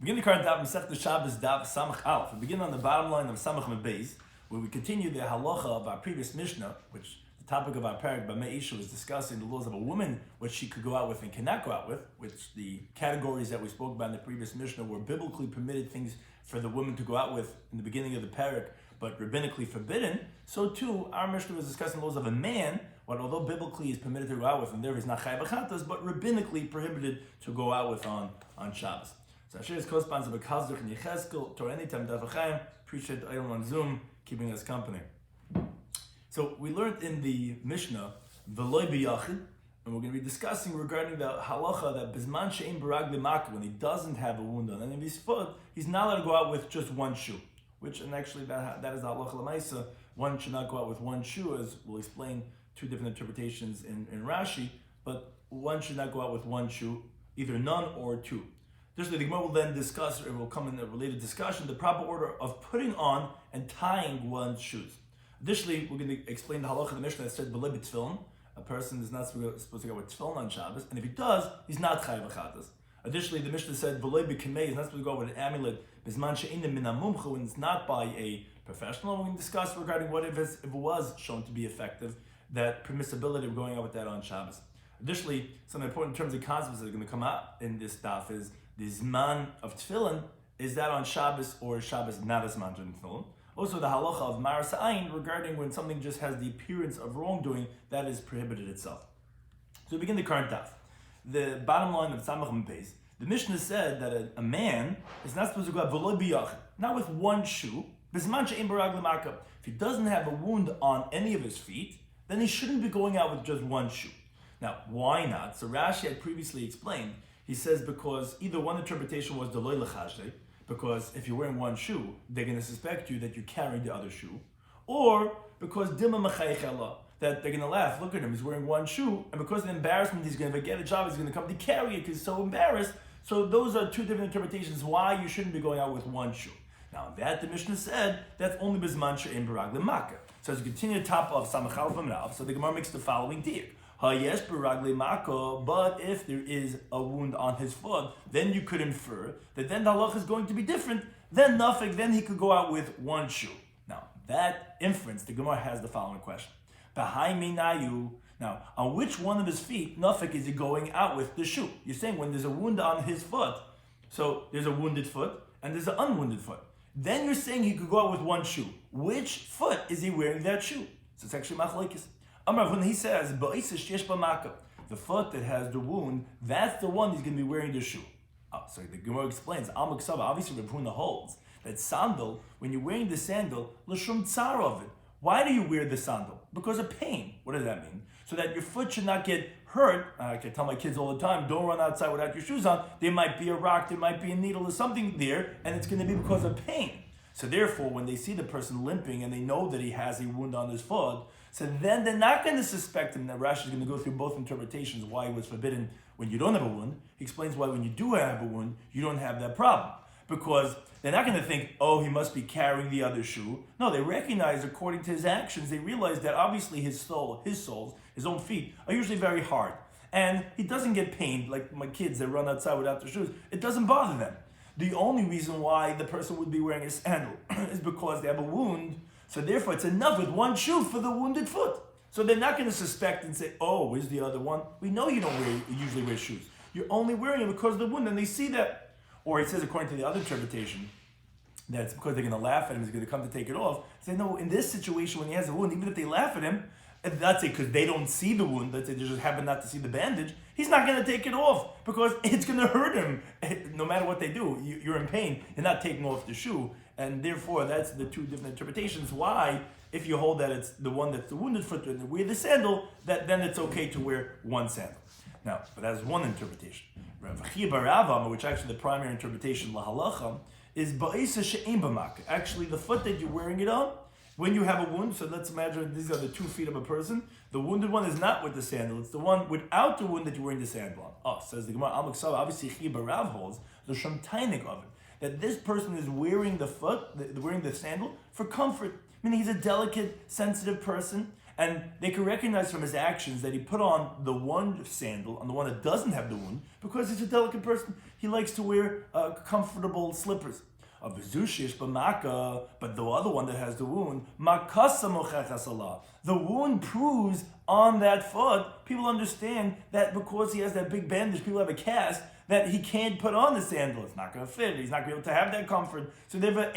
Begin the current Daf Masechta Shabbos Daf Samach Aleph. We begin on the bottom line of Samach Mebeis, where we continue the halacha of our previous Mishnah, which the topic of our parak B'mei Isha was discussing the laws of a woman, what she could go out with and cannot go out with, which the categories that we spoke about in the previous Mishnah were biblically permitted things for the woman to go out with in the beginning of the parak, but rabbinically forbidden. So too, our Mishnah was discussing the laws of a man, what although biblically is permitted to go out with, and there is not chai b'chatas, but rabbinically prohibited to go out with on Shabbos. So Asher is co-sponsor of Kazduk and Yecheskel, Torah Anytime Daf Yomi. Appreciate Aylan on Zoom keeping us company. So we learned in the Mishnah V'loi b'yachid, and we're going to be discussing regarding the halacha that Bizman she'ein barag l'maka, when he doesn't have a wound on any of his foot, he's not allowed to go out with just one shoe. Which, and actually that is the halacha l'maisa. One should not go out with one shoe, as we'll explain two different interpretations in Rashi, but one should not go out with one shoe, either none or two. Additionally, the Gemara will then discuss, or will come in a related discussion, the proper order of putting on and tying one's shoes. Additionally, we're going to explain the halacha of the Mishnah that said b'lei b'tefillin. A person is not supposed to go with tefillin on Shabbos, and if he does, he's not chayav b'chatas. Additionally, the Mishnah said b'lei b'kemei, he's not supposed to go with an amulet bizman she'ein min hamumcha, when it's not by a professional. We're going to discuss regarding what if it was shown to be effective, that permissibility of going out with that on Shabbos. Additionally, some important terms and concepts that are going to come out in this daf is the zman of tefillin, is that on Shabbos or Shabbos not as zman of tefillin. Also, the halacha of maras ayin regarding when something just has the appearance of wrongdoing, that is prohibited itself. So we begin the current daf. The bottom line of Samach Mebeis, the Mishnah said that a man is not supposed to go out v'loi b'yachid, not with one shoe. Bizman she'ein barag l'maka. If he doesn't have a wound on any of his feet, then he shouldn't be going out with just one shoe. Now, why not? So Rashi had previously explained. He says because either one interpretation was deloi l'chashdei, because if you're wearing one shoe, they're going to suspect you that you're carrying the other shoe, or because dima mechayich Allah, that they're going to laugh. Look at him, he's wearing one shoe, and because of the embarrassment, he's going to get a job. He's going to come to carry it because he's so embarrassed. So those are two different interpretations why you shouldn't be going out with one shoe. Now that the Mishnah said that's only bizman she'ein barag l'maka. So as we continue the top of Samach Aleph Amrav, so the Gemara makes the following diak. Hayesh barag l'maka, but if there is a wound on his foot, then you could infer that then the halach is going to be different. Then nafik, then he could go out with one shoe. Now that inference, the Gemara has the following question: B'hai minayu. Now, on which one of his feet, nafik, is he going out with the shoe? You're saying when there's a wound on his foot, so there's a wounded foot and there's an unwounded foot. Then you're saying he could go out with one shoe. Which foot is he wearing that shoe? So it's actually machlokes. Amar, when he says the foot that has the wound, that's the one he's going to be wearing the shoe. Oh, so the Gemara explains. Obviously, Rav Huna holds that sandal, when you're wearing the sandal, l'shum tsar of it. Why do you wear the sandal? Because of pain. What does that mean? So that your foot should not get hurt. I tell my kids all the time, don't run outside without your shoes on. There might be a rock, there might be a needle or something there, and it's going to be because of pain. So therefore, when they see the person limping and they know that he has a wound on his foot, so then they're not going to suspect him. That Rashi is going to go through both interpretations why it was forbidden when you don't have a wound. He explains why when you do have a wound, you don't have that problem. Because they're not going to think, oh, he must be carrying the other shoe. No, they recognize, according to his actions, they realize that obviously his soles, his own feet, are usually very hard. And he doesn't get pained like my kids that run outside without their shoes. It doesn't bother them. The only reason why the person would be wearing a sandal is because they have a wound. So therefore, it's enough with one shoe for the wounded foot. So they're not going to suspect and say, oh, where's the other one? We know you don't usually wear shoes. You're only wearing it because of the wound, and they see that. Or he says, according to the other interpretation, that it's because they're going to laugh at him, he's going to come to take it off. Say, no, in this situation, when he has a wound, even if they laugh at him, let's say because they don't see the wound, let's say they just happen not to see the bandage, he's not going to take it off because it's going to hurt him. No matter what they do, you're in pain. You're not taking off the shoe. And therefore, that's the two different interpretations. Why, if you hold that it's the one that's the wounded foot and wear the sandal, that then it's okay to wear one sandal. Now, but that's one interpretation. Which actually the primary interpretation, la halacha, is ba'isa she'ein b'maka. Actually, the foot that you're wearing it on, when you have a wound, so let's imagine these are the 2 feet of a person, the wounded one is not with the sandal, it's the one without the wound that you're wearing the sandal on. Oh, says the Gemara, obviously Chiba Rav holds the shamtainik of it, that this person is wearing the foot, wearing the sandal for comfort, meaning he's a delicate, sensitive person, And they can recognize from his actions that he put on the one sandal, on the one that doesn't have the wound, because he's a delicate person. He likes to wear comfortable slippers. But the other one that has the wound, the wound proves on that foot. People understand that because he has that big bandage, people have a cast, that he can't put on the sandal. It's not going to fit. He's not going to be able to have that comfort. So they're not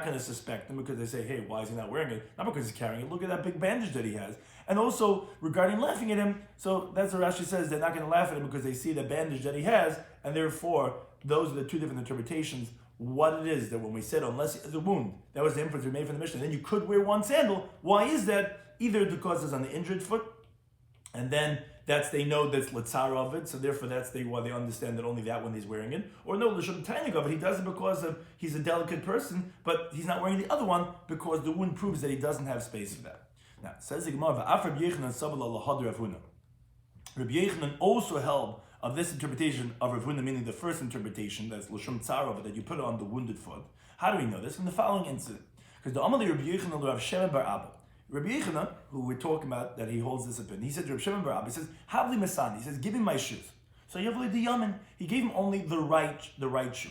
going to suspect him because they say, hey, why is he not wearing it? Not because he's carrying it. Look at that big bandage that he has. And also, regarding laughing at him, so that's what Rashi says, they're not going to laugh at him because they see the bandage that he has, and therefore, those are the two different interpretations. What it is that when we said, unless he has a wound, that was the inference we made from the Mishnah, then you could wear one sandal. Why is that? Either because it's on the injured foot, and then they know that's Latzara of it, so therefore that's why they understand that only that one he's wearing it. Or no, L'Shum Tainig of it, he does it because he's a delicate person, but he's not wearing the other one because the wound proves that he doesn't have space for that. Now, says the Gemara, Rabbi Yochanan also held of this interpretation of Rav Huna, meaning the first interpretation, that's L'Shum Tzara, that you put it on the wounded foot. How do we know this? From the following incident. Because the Amalei Rabbi Yochanan Rav Shimon bar Abba. Rabbi Yochanan, who we're talking about, that he holds this opinion, he said to Rav Shimon bar Abba, he says, Havli Masani, he says, give him my shoes. So Yavli the Yamin, he gave him only the right shoe.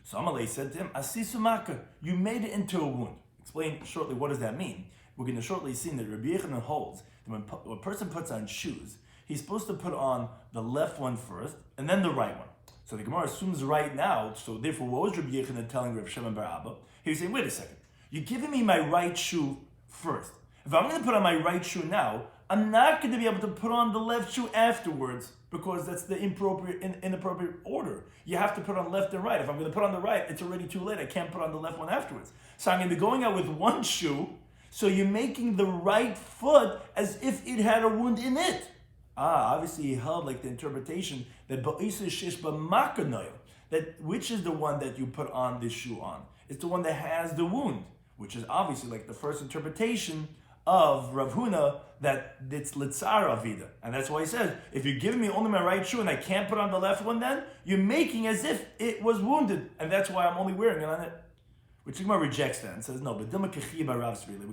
So Amalei said to him, Asisu Maka, you made it into a wound. Explain shortly, what does that mean? We're going to shortly see that Rabbi Yochanan holds that when a person puts on shoes, he's supposed to put on the left one first, and then the right one. So the Gemara assumes right now, so therefore what was Rabbi Yochanan telling Rav Shimon bar Abba? He was saying, wait a second, you're giving me my right shoe first. If I'm going to put on my right shoe now, I'm not going to be able to put on the left shoe afterwards, because that's the inappropriate order. You have to put on left and right. If I'm going to put on the right, it's already too late. I can't put on the left one afterwards. So I'm going to be going out with one shoe, so you're making the right foot as if it had a wound in it. Obviously he held like the interpretation that that which is the one that you put on this shoe on? It's the one that has the wound, which is obviously like the first interpretation of Rav Huna, that it's Litzara Vida. And that's why he says, if you're giving me only my right shoe and I can't put on the left one, then you're making as if it was wounded. And that's why I'm only wearing it on it. Which Gemara rejects that and says, no, but we could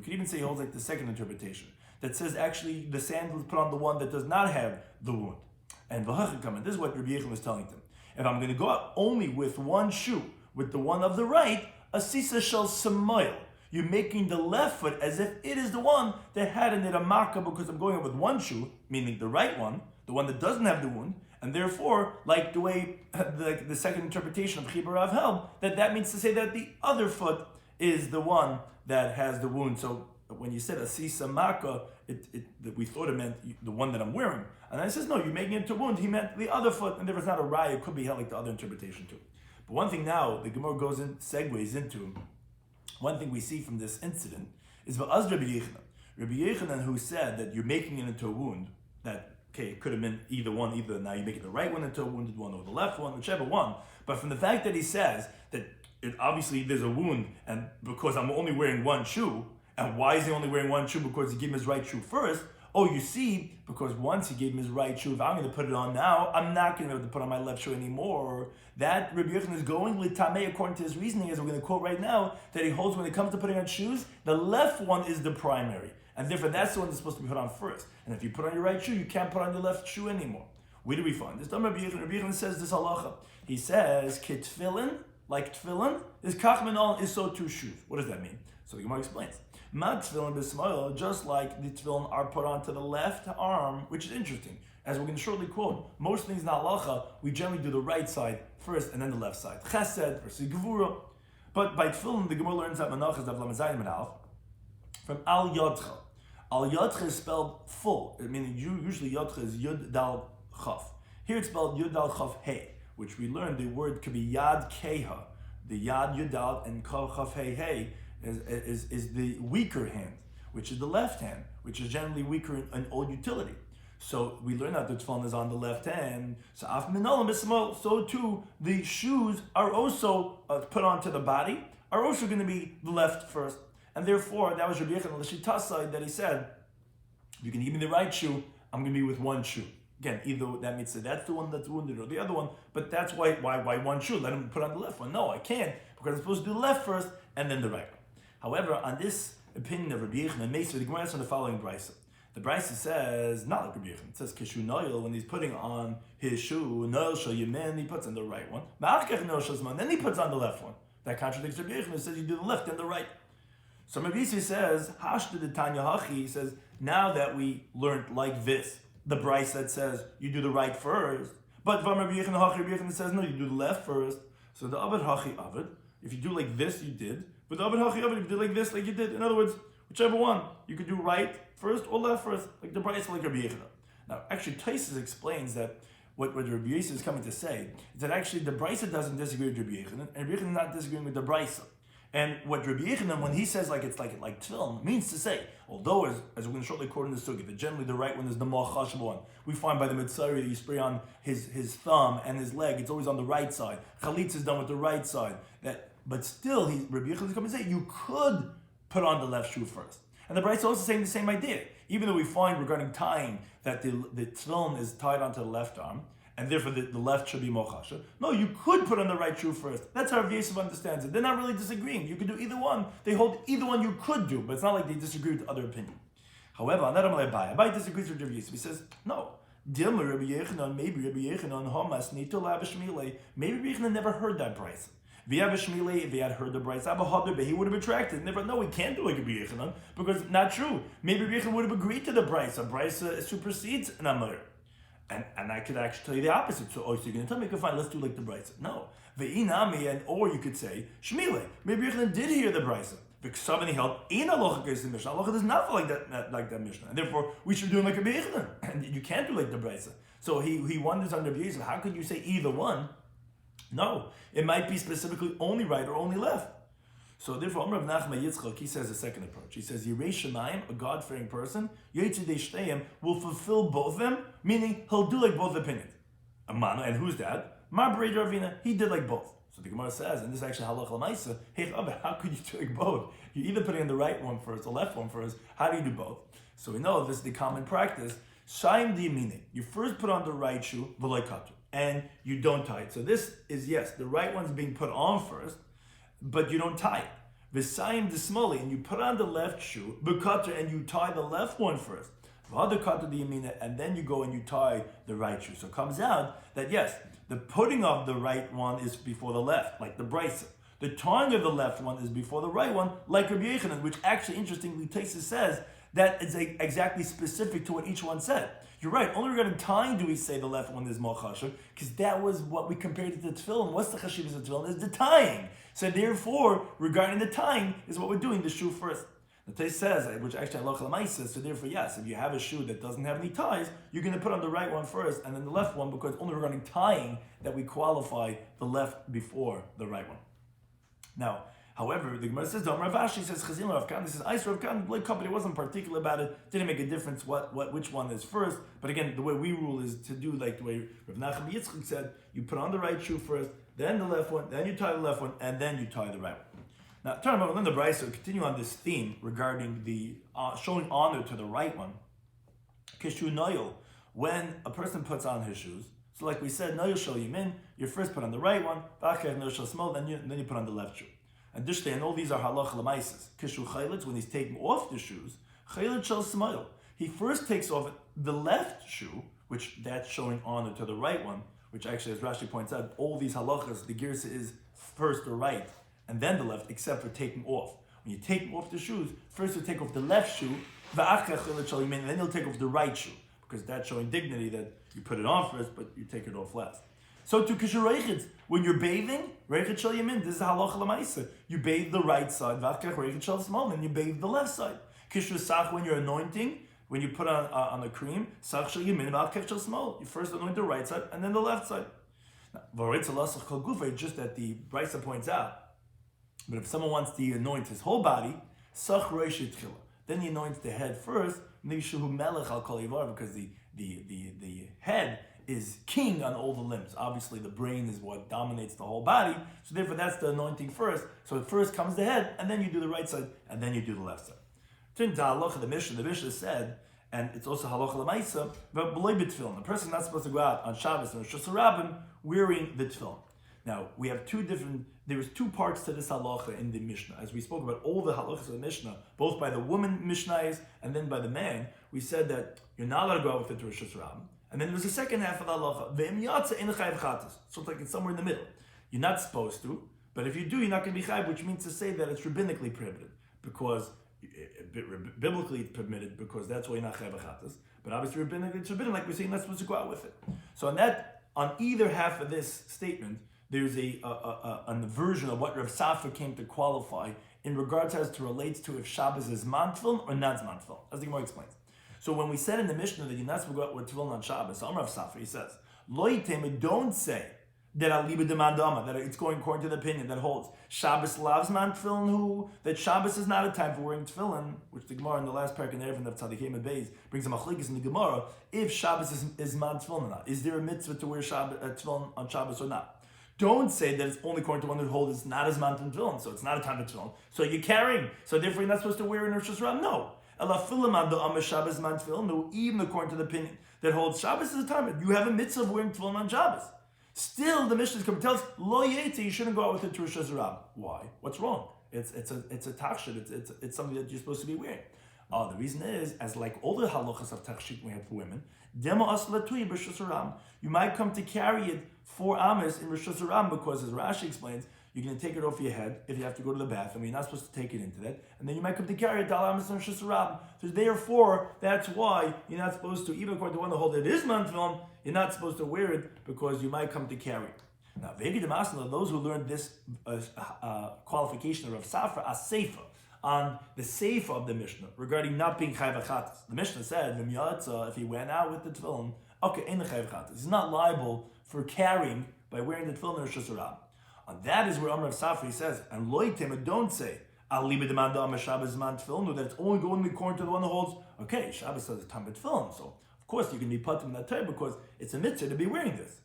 even say he holds like the second interpretation, that says actually the sandal is put on the one that does not have the wound. And this is what Rabbi Yochanan was telling them. If I'm going to go out only with one shoe, with the one of the right, asisa shall samoil. You're making the left foot as if it is the one that had in it a makkah, because I'm going out with one shoe, meaning the right one, the one that doesn't have the wound, and therefore, like the way the second interpretation of Chibarav held, that means to say that the other foot is the one that has the wound. So when you said asisa makkah, we thought it meant the one that I'm wearing. And I says, no, you're making it to wound. He meant the other foot, and there was not a raya. It could be held like the other interpretation too. But one thing now, the Gemara segues into, one thing we see from this incident is Va'az Rabbi Yochanan. Rabbi Yochanan, who said that you're making it into a wound, that, okay, it could have been either one, either now you're making the right one into a wounded one or the left one, whichever one. But from the fact that he says that obviously there's a wound, and because I'm only wearing one shoe, and why is he only wearing one shoe? Because he gave him his right shoe first. Oh, you see, because once he gave him his right shoe, if I'm going to put it on now, I'm not going to be able to put on my left shoe anymore. That Rabbi Yochanan is going l'tamei according to his reasoning, as we're going to quote right now, that he holds when it comes to putting on shoes, the left one is the primary. And therefore, that's the one that's supposed to be put on first. And if you put on your right shoe, you can't put on your left shoe anymore. Where do we find this? Rabbi Yochanan says this halacha. He says, Kitfilin, like tefillin, is kachminol, is so too shoes. What does that mean? So the Gemara explains. Tefillin b'smoil, just like the tefillin are put onto the left arm, which is interesting. As we're going to shortly quote, most things in halacha, we generally do the right side first and then the left side. Chesed versus gevura. But by tefillin, the Gemara learns that manachas dav lamazayim and alf from al yodcha. Al yodcha is spelled full, meaning usually yodcha is yud dal chaf. Here it's spelled yud dal chaf hey, which we learned the word could be yad keha. The yad yud dal and chaf hey hey is the weaker hand, which is the left hand, which is generally weaker in all utility. So we learn that the tefillin is on the left hand. So af minolam b'smol. So too the shoes are also put onto the body, are also going to be the left first, and therefore that was Rabbi Yochanan l'shitasai that he said, you can give me the right shoe, I'm going to be with one shoe. Again, either that means that that's the one that's wounded or the other one, but that's why one shoe? Let him put on the left one. No, I can't, because I'm supposed to do the left first and then the right one. However, on this opinion of Rabbi Yochanan, the Gemara asks on the following brisa, The Brisa says, not like Rabbi Yechon. It says, Kishu Noel, when he's putting on his shoe, Noel Shal Yemen, he puts on the right one. Ma'achkech Noel Shal Zman, then he puts on the left one. That contradicts Rabbi Yechon, who says you do the left and the right. So Rabbi Yisi says, Hashta de Tanya Hachi, he says, now that we learned like this, the Brisa that says you do the right first, but Rabbi Yechon Hachi, Rabbi Yechon says, no, you do the left first. So the Avad Hachi Avad, if you do like this, you did. But the Avad Hachi Avad, if you do like this, like you did. In other words, whichever one, you could do right first or left first, like the Brisa, like Rabbi Yechon. Now, actually, Taisus explains that what Rabbi Yisi is coming to say is that actually the Brisa doesn't disagree with Rabbi Yechon, and Rabbi Yechon is not disagreeing with the Brisa. And what Rabbi Yechon, when he says like it's like tefillin, means to say, although as we're going to shortly quote in the Sukkah, that generally the right one is the more chashuv one. We find by the Mitzari that you spray on his thumb and his leg, it's always on the right side. Chalitz is done with the right side. But still, Rabbi Yechon is coming to say you could put on the left shoe first. And the Brisa is also saying the same idea. Even though we find regarding tying that the tefillin is tied onto the left arm, and therefore the left should be mochasha. No, you could put on the right shoe first. That's how Rav Yosef understands it. They're not really disagreeing. You could do either one. They hold either one you could do, but it's not like they disagree with the other opinion. However, on that Abai disagrees with Rav Yosef. He says, no. Maybe Rabbi Yechanan maybe Rabbi Yechanan never heard that Brisa. If he had heard the Brisa, he would have retracted. Never, no, we can't do like Rabbi Yechanan because it's not true. Maybe Rabbi Yechanan would have agreed to the Brisa. Brisa supersedes an Amir. And I could actually tell you the opposite. So you're going to tell me, okay, fine, let's do like the Brisa. No. Or you could say, Shmile. Maybe Yechon did hear the Brisa. Somebody held, in Aloha case in Mishnah. Aloha does not feel like that Mishnah. And therefore, we should do like a Yechon. And you can't do like the Brisa. So he wonders on Rabbi Yosef, how could you say either one? No. It might be specifically only right or only left. So therefore, Rav Nachman Yitzchak, he says a second approach. He says, Yirei Shemayim, a God-fearing person, Yotzidei Shteim, will fulfill both of them, meaning he'll do like both opinions. Amana, and who's that? Mar B'rei Ravina, he did like both. So the Gemara says, and this is actually halach l'maisa, hey, how could you do like both? You're either putting in the right one first, the left one first. How do you do both? So we know this is the common practice. Shaim diyamine, you first put on the right shoe, v'loi katu, and you don't tie it. So this is, yes, the right one's being put on first, but you don't tie it. V'sayim d'smoli, and you put on the left shoe, b'katra, and you tie the left one first. V'hada katra diyamina, and then you go and you tie the right shoe. So it comes out that yes, the putting of the right one is before the left, like the brisa. The tying of the left one is before the right one, like Rabbi Yechanan, which actually, interestingly, Taisus says that it's exactly specific to what each one said. You're right, only regarding tying do we say the left one is more chashuv, because that was what we compared it to the tefillin. What's the chashivas of the tefillin? Is the tying. So therefore, regarding the tying, is what we're doing, the shoe first. The Taisus says, which actually halacha l'maisa, so therefore yes, if you have a shoe that doesn't have any ties, you're going to put on the right one first, and then the left one, because only regarding tying that we qualify the left before the right one. Now, however, the Gemara says, Rav Ashi says, Chazim Rav Kan, this is Ice Rav Kan, Blake Company wasn't particular about it, didn't make a difference which one is first, but again, the way we rule is to do like the way Rav Nachman Yitzchak said, you put on the right shoe first, then the left one, then you tie the left one, and then you tie the right one. Now, turn about then the Brisa, continue on this theme regarding the showing honor to the right one. Kishu Noyel, when a person puts on his shoes, so like we said, Noyel Shal Yemin, you first put on the right one, V'achar Noyel Shal Smol, then you put on the left shoe. And Dishtei, and all these are halach l'maises. Kishu Chaylitz, when he's taking off the shoes, Chaylitz Shal Smol, he first takes off the left shoe, which that's showing honor to the right one, which actually, as Rashi points out, all these halachas, the girsa is first the right, and then the left, except for taking off. When you take off the shoes, first you take off the left shoe, and then you'll take off the right shoe, because that's showing dignity that you put it on first, but you take it off last. So to kishu when you're bathing, reichid shal yamin, this is halacha l'maisa. You bathe the right side, reichid shal small, and you bathe the left side. Kishu sach, when you're anointing, when you put on the cream, sach shal yamin, reichid shal small. You first anoint the right side, and then the left side. Now, just that the Brisa points out, but if someone wants to anoint his whole body, then he anoints the head first, because the head is king on all the limbs. Obviously, the brain is what dominates the whole body, so therefore that's the anointing first. So first comes the head, and then you do the right side, and then you do the left side. Turn to halacha, the Mishnah said, and it's also halacha l'maisa, but b'loy b'tefillin. The person is not supposed to go out on Shabbos and Rosh Hashanah wearing the tefillin. Now, we have there was two parts to this halacha in the Mishnah. As we spoke about all the halachas of the Mishnah, both by the woman Mishnayos and then by the man, we said that you're not allowed to go out with it to Rosh Hashanah. And then there's a second half of the halacha. Ve'im yatsa ein chayav chatas. So it's like it's somewhere in the middle. You're not supposed to, but if you do, you're not going to be chayav, which means to say that it's rabbinically prohibited. Because, biblically it's permitted, because that's why you're not chayav chatas. But obviously rabbinically it's forbidden, like we're saying, you're not supposed to go out with it. So on either half of this statement, there's an version of what Rav Safra came to qualify in regards as to relates to if Shabbos is man tefillin or not man tefillin, as the Gemara explains. So when we said in the Mishnah that you're not supposed to go out with tefillin on Shabbos, so Rav Safra, he says, Lo yitema, don't say that aliba de mandama, that it's going according to the opinion that holds Shabbos loves man tefillin, who that Shabbos is not a time for wearing tefillin, which the Gemara in the last parak in Erevin of Tzadikim and Beis brings a machlekes in the Gemara, if Shabbos is man tefillin or not. Is there a mitzvah to wear tefillin on Shabbos or not? Don't say that it's only according to one who holds it's not as man tefillin, so it's not a time for tefillin. So you're carrying, so therefore you're not supposed to wear it in Rosh Hashanah. No. Even according to the opinion that holds Shabbos is a time, you have a mitzvah of wearing tefillin on Shabbos. Still, the Mishnah tells us, lo yete, you shouldn't go out with it to Rosh Hashanah. Why? What's wrong? It's a tachshit. It's something that you're supposed to be wearing. The reason is, as like all the halachas of tachshit we have for women, you might come to carry it 4 amas in Rosh Hashanah because, as Rashi explains, you're going to take it off your head if you have to go to the bathroom. You're not supposed to take it into that. And then you might come to carry it Dal amas in Rosh Hashanah. So therefore, that's why you're not supposed to, even according to one that holds it is man tefillin, you're not supposed to wear it because you might come to carry it. Now, those who learned this qualification of Rav Safra as Seifa, on the Seifa of the Mishnah regarding not being chayv chatas. The Mishnah said, if he went out with the tefillin, okay, ain't chayv chatas. He's not liable for carrying by wearing the tefillin in Rosh Hashanah. And that is where Amar of Safri says, and loitem, don't say, aliba demanda Amar Shabbos man tefillin, that it's only going according to the one who holds, okay, Shabbos has a time of tefillin, so of course you can be put in that time because it's a mitzvah to be wearing this.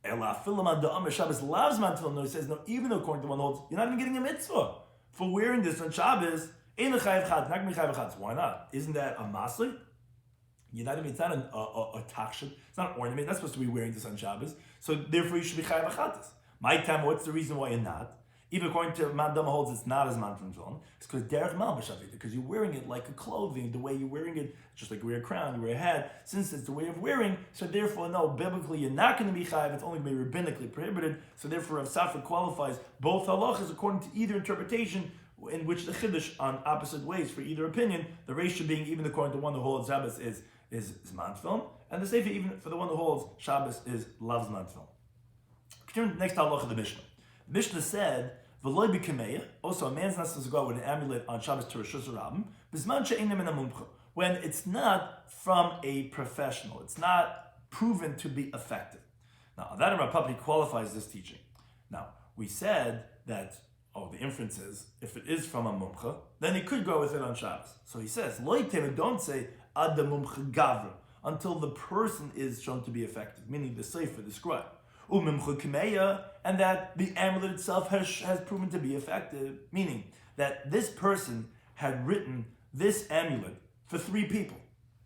Ela filamad Amar Shabbos loves man tefillin. No, he says, no, even according to the one who holds, you're not even getting a mitzvah for wearing this on Shabbos. Ain't a chayv chatas, not going to be chayv chatas. Why not? Isn't that a masli? You're not even, it's not a tachshit, it's not an ornament, you're not supposed to be wearing this on Shabbos, so therefore you should be chayv chatas. My time, what's the reason why you're not? Even according to Mandama holds it's not as man from tefillin. It's because derech mal b'shavit, because you're wearing it like a clothing, the way you're wearing it, just like you wear a crown, you wear a hat. Since it's the way of wearing, so therefore, no, biblically you're not going to be chayiv. It's only going to be rabbinically prohibited. So therefore, Rav Safra qualifies both halachas according to either interpretation, in which the chiddush on opposite ways for either opinion. The ratio being even according to one who holds Shabbos is man tefillin, and the seifa even for the one who holds Shabbos is loves man tefillin. Next halacha of the Mishnah. The Mishnah said, "V'loy b'kameya." Also, a man's not supposed to go out with an amulet on Shabbos to Rosh Hashanah. B'zman she'einem min hamumcha, when it's not from a professional, it's not proven to be effective. Now, that Rav Papi qualifies this teaching. Now, we said that the inference is if it is from a mumcha, then he could go with it on Shabbos. So he says, "Loy teim," don't say ad the mumcha gavra until the person is shown to be effective, meaning the sefer, the scribe. And that the amulet itself has proven to be effective, meaning that this person had written this amulet for 3 people.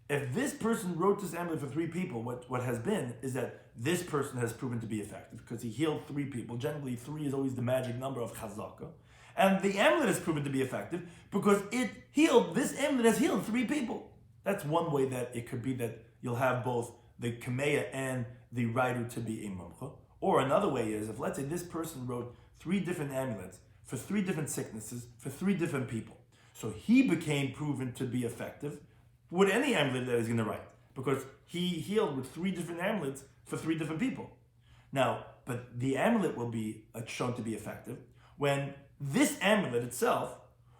If this person wrote this amulet for 3 people, what has been is that this person has proven to be effective because he healed 3 people. Generally, 3 is always the magic number of chazaka. And the amulet has proven to be effective because this amulet has healed 3 people. That's one way that it could be that you'll have both the kameya and the writer to be a mumcha. Or another way is, if let's say this person wrote 3 different amulets for 3 different sicknesses, for 3 different people. So he became proven to be effective with any amulet that he's going to write. Because he healed with 3 different amulets for 3 different people. Now, but the amulet will be shown to be effective when this amulet itself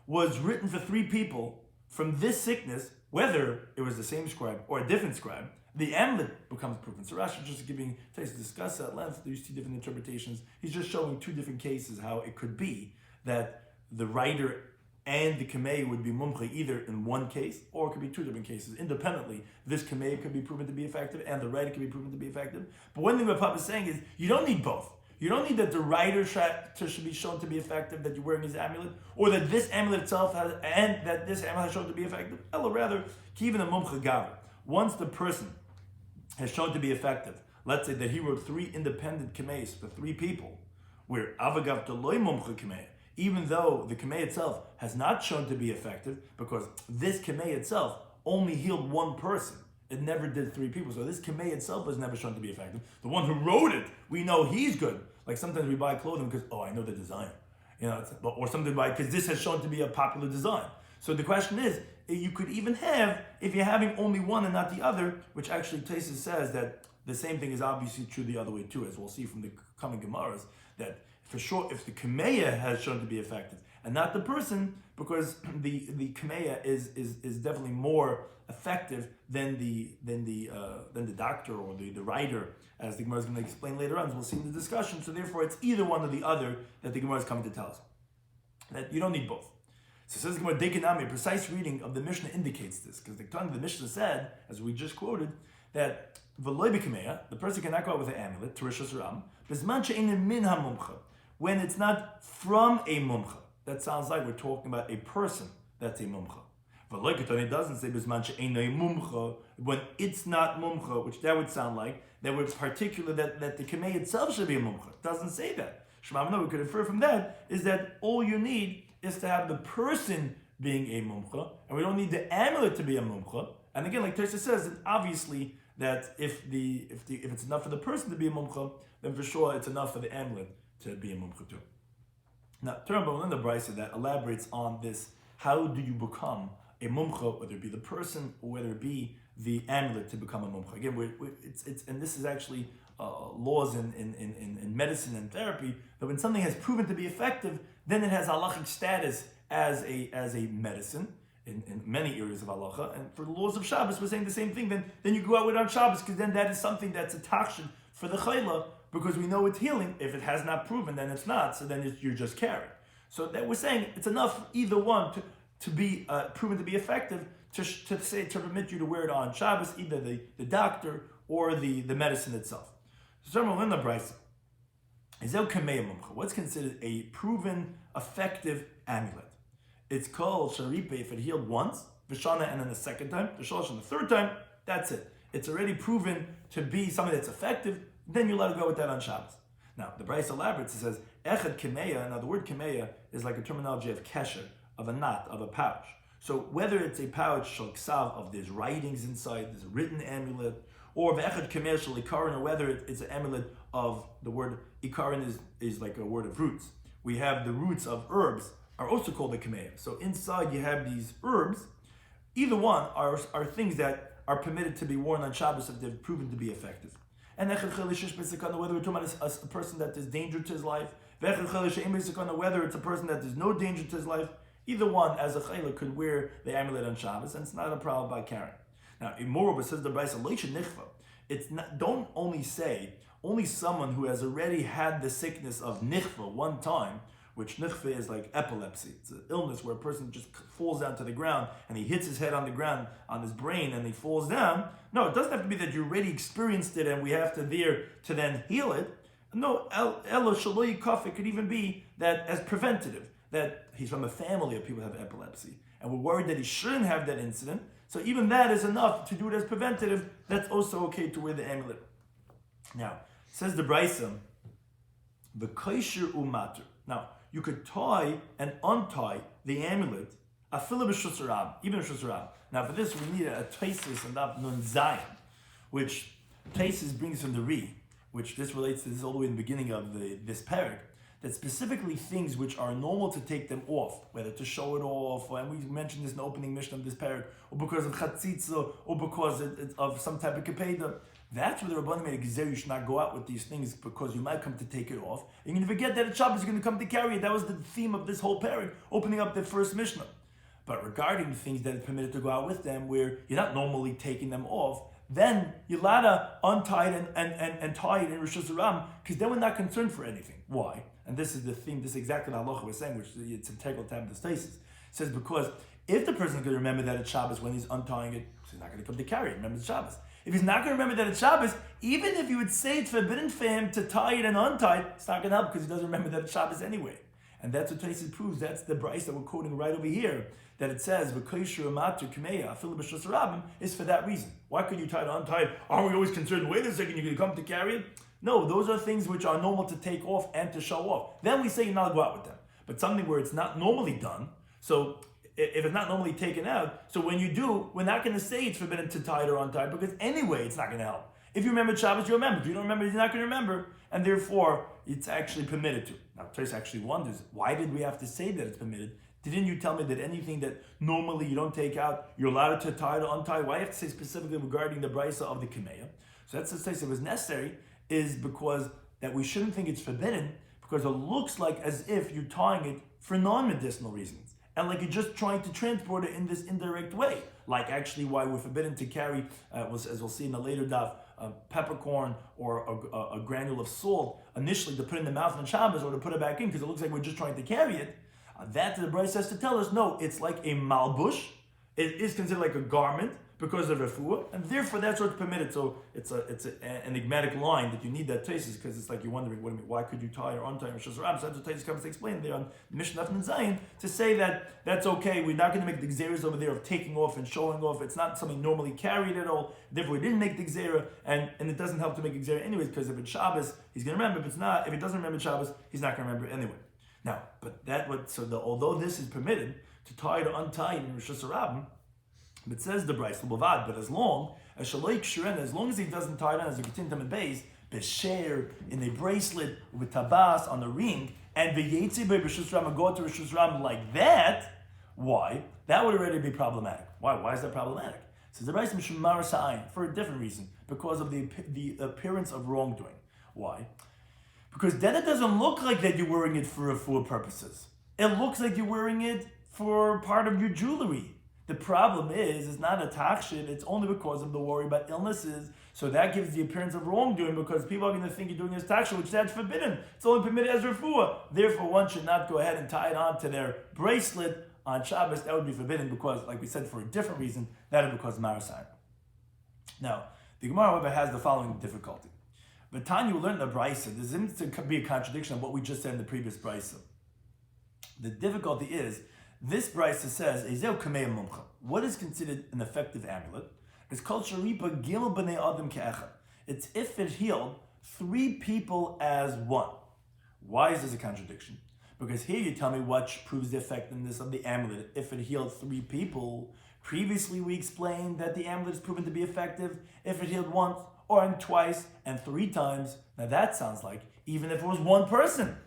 was written for 3 people from this sickness, whether it was the same scribe or a different scribe. The amulet becomes proven. So Rashi just giving to discuss at length these 2 different interpretations. He's just showing 2 different cases how it could be that the writer and the kamei would be mumcha either in one case, or it could be 2 different cases. Independently, this kamei could be proven to be effective and the writer could be proven to be effective. But one thing what Papa is saying is you don't need both. You don't need that the writer should be shown to be effective, that you're wearing his amulet, or that this amulet itself and that this amulet has shown to be effective. Or rather, even a mumcha gaver. Once the person has shown to be effective, let's say that he wrote 3 independent kameis for 3 people, where avagav deloy mumcha kameya, even though the kamei itself has not shown to be effective, because this kamei itself only healed one person. It never did 3 people. So this kamei itself was never shown to be effective. The one who wrote it, we know he's good. Like sometimes we buy clothing because, I know the design. Or something because this has shown to be a popular design. So the question is, you could even have, if you're having only one and not the other, which actually Taisus says that the same thing is obviously true the other way too, as we'll see from the coming Gemaras, that for sure, if the kameya has shown to be effective and not the person, because the kameya is definitely more effective than the doctor or the writer, as the Gemara is going to explain later on, as we'll see in the discussion. So therefore, it's either one or the other that the Gemara is coming to tell us. That you don't need both. So it says the Gemara, Dekinami, a precise reading of the Mishnah indicates this, because the tongue of the Mishnah said, as we just quoted, that v'loy b'kameya, the person cannot go out with an amulet, Terishas Ram, b'zman she'ein min ha-mumcha, when it's not from a mumcha. That sounds like we're talking about a person that's a mumcha. V'loy ketani doesn't say b'zman she'ein mumcha, when it's not mumcha, which that would sound like that we're particular that the kamei itself should be a mumcha. It doesn't say that. Shema we could infer from that is that all you need is to have the person being a mumcha, and we don't need the amulet to be a mumcha. And again, like Tosha says, that obviously that if it's enough for the person to be a mumcha, then for sure it's enough for the amulet to be a mumcha too. Now, turn to the brisa that elaborates on this. How do you become a mumcha, whether it be the person or whether it be the amulet to become a mumcha? Again, it's and this is actually laws in medicine and therapy, that when something has proven to be effective, then it has halachic status as a medicine in many areas of halacha. And for the laws of Shabbos, we're saying the same thing. Then you go out with on Shabbos, because then that is something that's a tachshid for the chayla, because we know it's healing. If it has not proven, then it's not. So then you're just carrying. So that we're saying it's enough either one to be proven to be effective to permit you to wear it on Shabbos, either the doctor or the medicine itself. So in the brisa, what's considered a proven effective amulet? It's called sharipe if it healed once, v'shana, and then the second time, v'shalosh, and the third time. That's it. It's already proven to be something that's effective. Then you let it go with that on Shabbos. Now the brisa elaborates. It says echad kemeya. Now the word kemeya is like a terminology of kesher, of a knot, of a pouch. So whether it's a pouch shalksav of there's writings inside, there's a written amulet, or v'echad kemeya shel ikarin, or whether it's an amulet of the word ikarin is like a word of roots. We have the roots of herbs are also called the kameya. So inside you have these herbs. Either one are things that are permitted to be worn on Shabbos if they've proven to be effective. And whether we're talking about a person that is danger to his life, whether it's a person that there's no danger to his life, either one as a chayla could wear the amulet on Shabbos, and it's not a problem by carrying. Now, moreover, says the brisa, it's not. Don't only say only someone who has already had the sickness of nichva one time, which nichva is like epilepsy. It's an illness where a person just falls down to the ground and he hits his head on the ground, on his brain, and he falls down. No, it doesn't have to be that you already experienced it and we have to then heal it. No, elo shaloi kaf, it could even be that as preventative, that he's from a family of people who have epilepsy, and we're worried that he shouldn't have that incident. So even that is enough to do it as preventative. That's also okay to wear the amulet. Now, says the brisa, the kaisher umater. Now, you could tie and untie the amulet, afilu b'shus rab, even b'shus rab. Now, for this, we need a taisis and Daf nun zayin, which taisis brings from the Ri, which this relates to this all the way in the beginning of this parak, that specifically things which are normal to take them off, whether to show it off, and we mentioned this in the opening mission of this parak, or because of chatzitza, or because of some type of kapeda. That's where the Rabbanim made a gezer. You should not go out with these things because you might come to take it off. And you forget that at Shabbos you're going to come to carry it. That was the theme of this whole parak, opening up the first Mishnah. But regarding the things that are permitted to go out with them, where you're not normally taking them off, then you're allowed to untie it and tie it in Rosh Hashanah, because then we're not concerned for anything. Why? And this is the theme, this is exactly what halacha was saying, which it's integral to have this thesis. It says because if the person is going to remember that it's Shabbos when he's untying it, so he's not going to come to carry it, remember it's Shabbos. If he's not going to remember that it's Shabbos, even if you would say it's forbidden for him to tie it and untie it, it's not going to help because he doesn't remember that it's Shabbos anyway. And that's what Taisus proves. That's the brayse that we're quoting right over here, that it says, is for that reason. Why could you tie it untie it? Aren't we always concerned, wait a second, you're going to come to carry it? No, those are things which are normal to take off and to show off. Then we say you're not allowed to go out with them. But something where it's not normally done, so if it's not normally taken out, so when you do, we're not going to say it's forbidden to tie it or untie, because anyway, it's not going to help. If you remember Shabbos, you remember. If you don't remember, you're not going to remember, and therefore, it's actually permitted to. Now, Tos actually wonders, why did we have to say that it's permitted? Didn't you tell me that anything that normally you don't take out, you're allowed to tie or untie? Why do you have to say specifically regarding the brisa of the Kameya? So that's to say it was necessary, is because that we shouldn't think it's forbidden, because it looks like as if you're tying it for non-medicinal reasons. And like you're just trying to transport it in this indirect way. Like actually why we're forbidden to carry, as we'll see in the later daf, peppercorn or a granule of salt initially to put in the mouth on Shabbos or to put it back in because it looks like we're just trying to carry it. That the Bryce has to tell us, no, it's like a malbush. It is considered like a garment because of refuah, and therefore that's what's permitted. So it's an enigmatic line that you need that Taisus, because it's like you're wondering, why could you tie or untie Rosh Hashanah? So that's what Taisus comes to explain there on Mishnah and Zion, to say that that's okay. We're not going to make the gzeras over there of taking off and showing off. It's not something normally carried at all. Therefore, we didn't make the gzera, and it doesn't help to make a gzera anyways, because if it's Shabbos, he's going to remember. If it's not, if he doesn't remember Shabbos, he's not going to remember anyway. Now, although this is permitted to tie or untie in Rosh Hashanah, it says the Bryce Lubavad, but as long as he doesn't tie it on as a Ketintam and base, Besher in a bracelet with tabas on the ring, and V'yetzi B'Rishus Ram and go to Rishus Ram like that, why? That would already be problematic. Why? Why is that problematic? Says the Bryce Mishum Maras Ha'ayin, for a different reason, because of the appearance of wrongdoing. Why? Because then it doesn't look like that you're wearing it for purposes. It looks like you're wearing it for part of your jewelry. The problem is, it's not a tachshit, it's only because of the worry about illnesses. So that gives the appearance of wrongdoing, because people are going to think you're doing this tachshit, which that's forbidden. It's only permitted as refuah. Therefore, one should not go ahead and tie it on to their bracelet on Shabbos. That would be forbidden because, like we said, for a different reason, that is because of Marasai. Now, the Gemara, however, has the following difficulty. But Tanya learned in the Brisa, there seems to be a contradiction of what we just said in the previous Brisa. The difficulty is, this Brisa says, Ezeu Kamei Mumcha. What is considered an effective amulet? It's called Sharipa Gimel B'nei Adam Ke'echad. It's if it healed 3 people as one. Why is this a contradiction? Because here you tell me what proves the effectiveness of the amulet. If it healed 3 people, previously we explained that the amulet is proven to be effective if it healed once, or twice, and 3 times. Now that sounds like even if it was 1 person.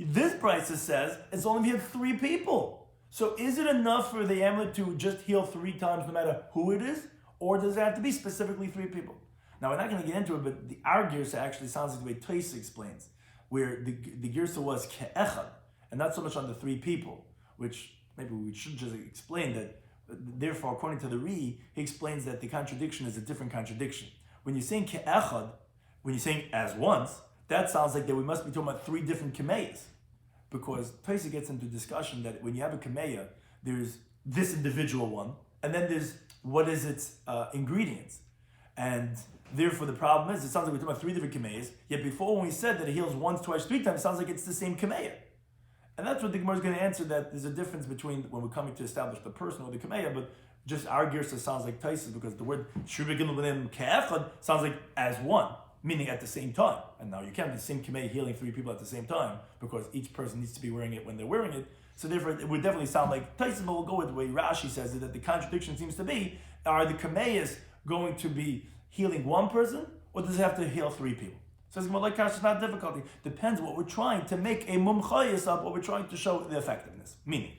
This Brisa says it's only if you have 3 people. So is it enough for the amulet to just heal 3 times no matter who it is? Or does it have to be specifically 3 people? Now we're not going to get into it, but our Girsa actually sounds like the way Toysa explains, where the Girsa was ke'echad, and not so much on the 3 people, which maybe we should just explain that. Therefore, according to the Ri, he explains that the contradiction is a different contradiction. When you're saying ke'echad, when you're saying as once, that sounds like that we must be talking about 3 different kameyas. Because Taisa gets into discussion that when you have a kameya, there's this individual one, and then there's what is its ingredients. And therefore the problem is, it sounds like we're talking about 3 different kameyas, yet before when we said that it heals once, twice, 3 times, it sounds like it's the same kameya. And that's what the Gemara is going to answer, that there's a difference between when we're coming to establish the person or the kameya, but just our Girsa sounds like Taisa, because the word Shubigim within Ke'echad sounds like as one, meaning at the same time. And now you can't have the same kamei healing 3 people at the same time, because each person needs to be wearing it when they're wearing it. So therefore, it would definitely sound like Taisa, but we'll go with the way Rashi says it, that the contradiction seems to be, are the kameyas going to be healing 1 person, or does it have to heal 3 people? So it's more like it's not difficulty. Depends what we're trying to make a mumchayis of, what we're trying to show the effectiveness. Meaning,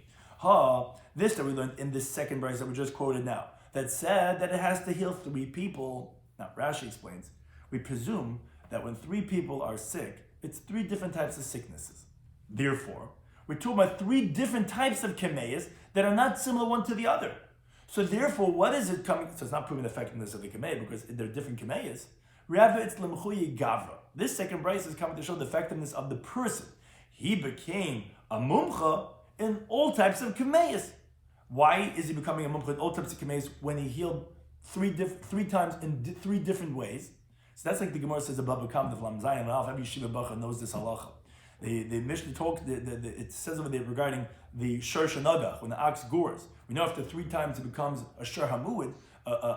this that we learned in this second verse that we just quoted now, that said that it has to heal 3 people. Now, Rashi explains, we presume that when 3 people are sick, it's 3 different types of sicknesses. Therefore, we're talking about 3 different types of kameyas that are not similar one to the other. So therefore, what is it coming? So it's not proving the effectiveness of the kameya, because they're different kameyas. Rather, it's lemchuyi gavra. This second brace is coming to show the effectiveness of the person. He became a mumcha in all types of kameyas. Why is he becoming a mumcha in all types of kameyas when he healed 3 times in 3 different ways? So that's like the Gemara says above Bakam, the Flam Zayin, Ralph, every Shiva Bacha knows this halacha. The Mishnah talks, it says over there regarding the Shur Shanagach, when the ox gores. We know after 3 times it becomes a Shur Hamuid,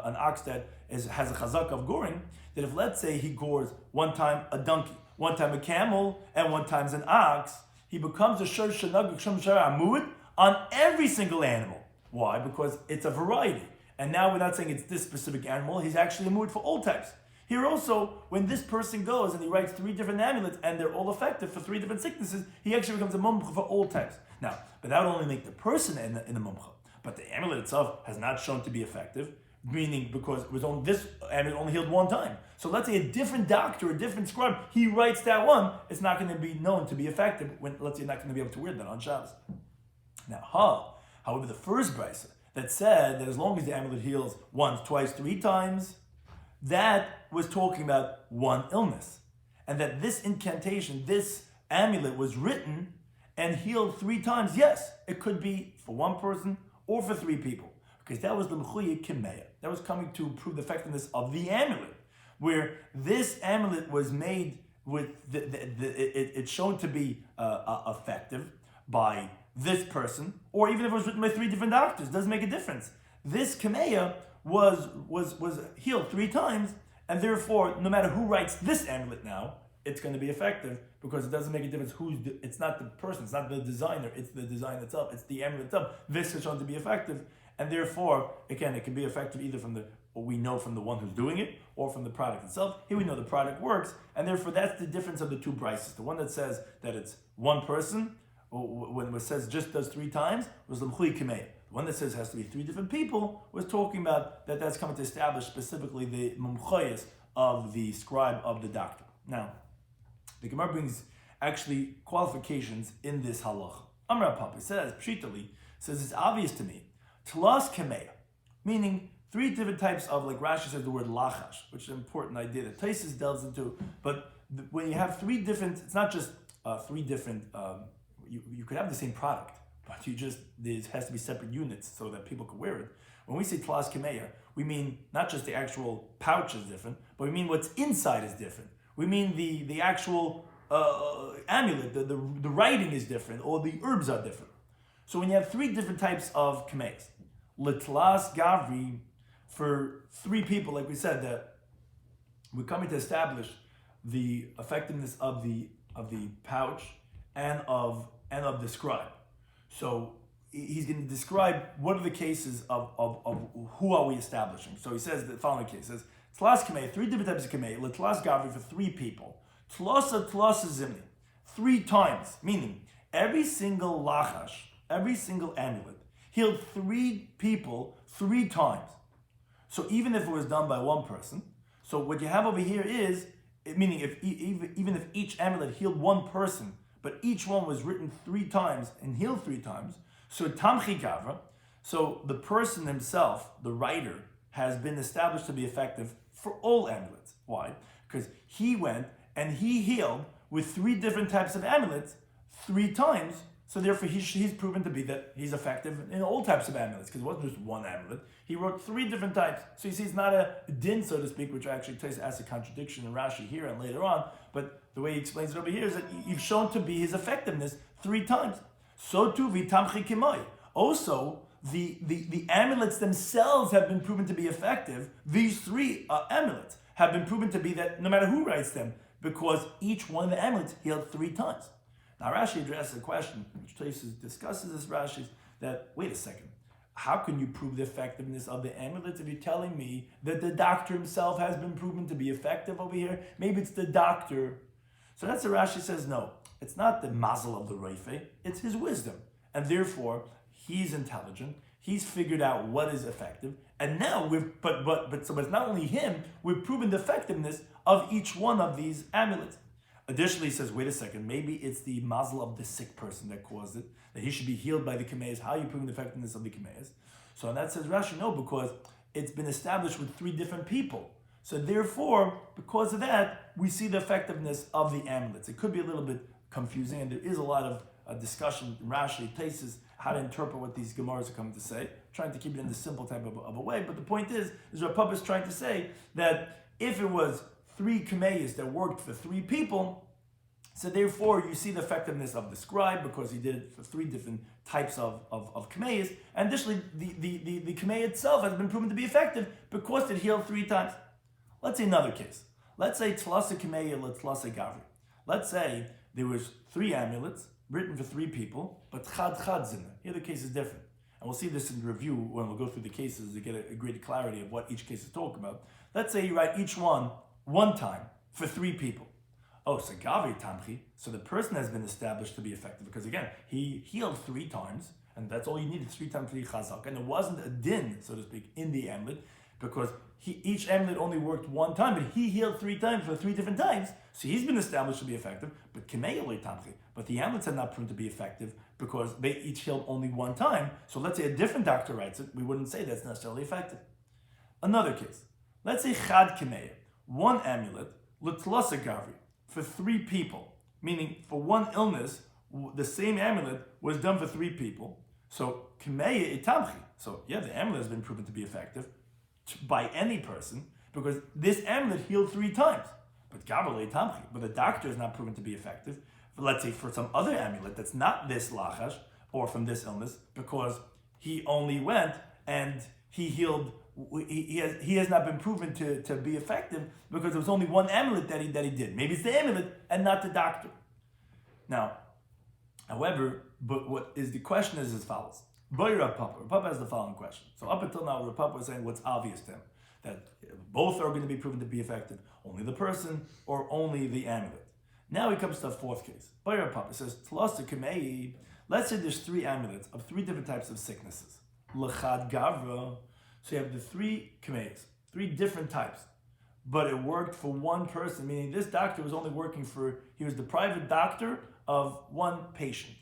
an ox that has a chazak of goring, that if let's say he gores one time a donkey, one time a camel, and one time an ox, he becomes a shor shenag amud on every single animal. Why? Because it's a variety. And now we're not saying it's this specific animal, he's actually a amud for all types. Here also, when this person goes and he writes 3 different amulets and they're all effective for 3 different sicknesses, he actually becomes a mumcha for all types. Now, but that would only make the person in the mumcha. But the amulet itself has not shown to be effective, meaning because it was only this amulet only healed one time. So let's say a different doctor, a different scribe, he writes that one, it's not going to be known to be effective when, let's say, you're not going to be able to wear that on Shabbos. Now, however, the first brisa that said that as long as the amulet heals once, twice, 3 times, that was talking about one illness. And that this incantation, this amulet was written and healed 3 times. Yes, it could be for one person or for 3 people. Because that was the mechuye kimeya. That was coming to prove the effectiveness of the amulet. Where this amulet was made with, it's shown to be effective by this person, or even if it was written by 3 different doctors, doesn't make a difference. This kimeya was healed 3 times, and therefore, no matter who writes this amulet now, it's going to be effective because it doesn't make a difference it's not the person, it's not the designer, it's the design itself, it's the amulet itself. This is shown to be effective, and therefore, again, it can be effective either from what we know from the one who's doing it, or from the product itself. Here we know the product works, and therefore that's the difference of the 2 prices. The one that says that it's one person, when it says just does 3 times, was the L'mchui Kimei. The one that says it has to be 3 different people was talking about that's coming to establish specifically the mumchoyes of the scribe of the doctor. Now, the Gemara brings actually qualifications in this halacha. Amar Papa says, Pshitali, says it's obvious to me, Tlas Kimei, meaning 3 different types of, like Rashi says the word lachash, which is an important idea that Taisus delves into, but when you have 3 different, it's not just 3 different, you could have the same product, but there has to be separate units so that people could wear it. When we say tlas kimeya, we mean not just the actual pouch is different, but we mean what's inside is different. We mean the actual amulet, the writing is different, or the herbs are different. So when you have 3 different types of kameyas, litlas gavri, for 3 people, like we said, that we're coming to establish the effectiveness of the pouch and of the scribe. So he's going to describe what are the cases of who are we establishing. So he says the following case says tlas kamei, 3 different types of kamei, letlas gavri for 3 people, tlasa zimni, 3 times, meaning every single lachash, every single amulet healed 3 people 3 times. So even if it was done by one person, so what you have over here is, meaning even if each amulet healed one person, but each one was written 3 times and healed 3 times, so tamchi gavra, so the person himself, the writer, has been established to be effective for all amulets. Why? Because he went and he healed with 3 different types of amulets 3 times, so therefore he's proven to be that he's effective in all types of amulets, because it wasn't just one amulet. He wrote 3 different types. So you see it's not a din, so to speak, which actually takes as a contradiction in Rashi here and later on, but the way he explains it over here is that you've shown to be his effectiveness 3 times. So too, vitamchi kimai. Also, the amulets themselves have been proven to be effective. These 3 amulets have been proven to be that no matter who writes them, because each one of the amulets healed 3 times. Now Rashi addresses a question, which Taisus discusses this Rashi, that, wait a second, how can you prove the effectiveness of the amulets if you're telling me that the doctor himself has been proven to be effective over here? Maybe it's the doctor. So that's what Rashi says, no, it's not the mazel of the Reife, it's his wisdom. And therefore, he's intelligent, he's figured out what is effective, and now but it's not only him, we've proven the effectiveness of each one of these amulets. Additionally, he says, wait a second, maybe it's the mazel of the sick person that caused it, that he should be healed by the kameyas. How are you proving the effectiveness of the kameyas? So and that says Rashi, no, because it's been established with 3 different people. So therefore, because of that, we see the effectiveness of the amulets. It could be a little bit confusing, and there is a lot of discussion in Rashi, Taisus, how to interpret what these Gemaras are coming to say, trying to keep it in the simple type of a way. But the point is Rav Papa is trying to say that if it was 3 kameyas that worked for 3 people, So therefore, you see the effectiveness of the scribe because he did it for 3 different types of kameyas. And additionally, the kamei itself has been proven to be effective because it healed 3 times. Let's say another case. Let's say tlasa kameya tlasa gavri. Let's say there was 3 amulets written for 3 people, but chad's in there. Here the case is different. And we'll see this in review when we'll go through the cases to get a greater clarity of what each case is talking about. Let's say you write each one time for 3 people. Oh, so Gavri Tamchi, so the person has been established to be effective because again, he healed 3 times, and that's all you needed, 3 times 3 chazak. And there wasn't a din, so to speak, in the amulet, because each amulet only worked 1 time, but he healed 3 times for 3 different times, so he's been established to be effective, but but the amulets are not proven to be effective because they each healed only 1 time. So let's say a different doctor writes it, we wouldn't say that's necessarily effective. Another case, let's say chad kameya, 1 amulet, l'tlasa gavri, for 3 people, meaning for 1 illness, the same amulet was done for 3 people. So kameya itamchi. So yeah, the amulet has been proven to be effective by any person because this amulet healed 3 times. But gavri itamchi. But the doctor is not proven to be effective. Let's say for some other amulet that's not this lachash or from this illness, because he only went and he healed. He has not been proven to be effective because there was only 1 amulet that he did. Maybe it's the amulet and not the doctor. Now, however, but what is the question is as follows. Rav Papa has the following question. So up until now, Rav Papa was saying what's obvious to him, that both are going to be proven to be effective, only the person or only the amulet. Now he comes to a 4th case. Rav Papa says, let's say there's 3 amulets of 3 different types of sicknesses. L'chad gavra. So you have the 3 kameyas, 3 different types, but it worked for 1 person, meaning this doctor was only working he was the private doctor of 1 patient.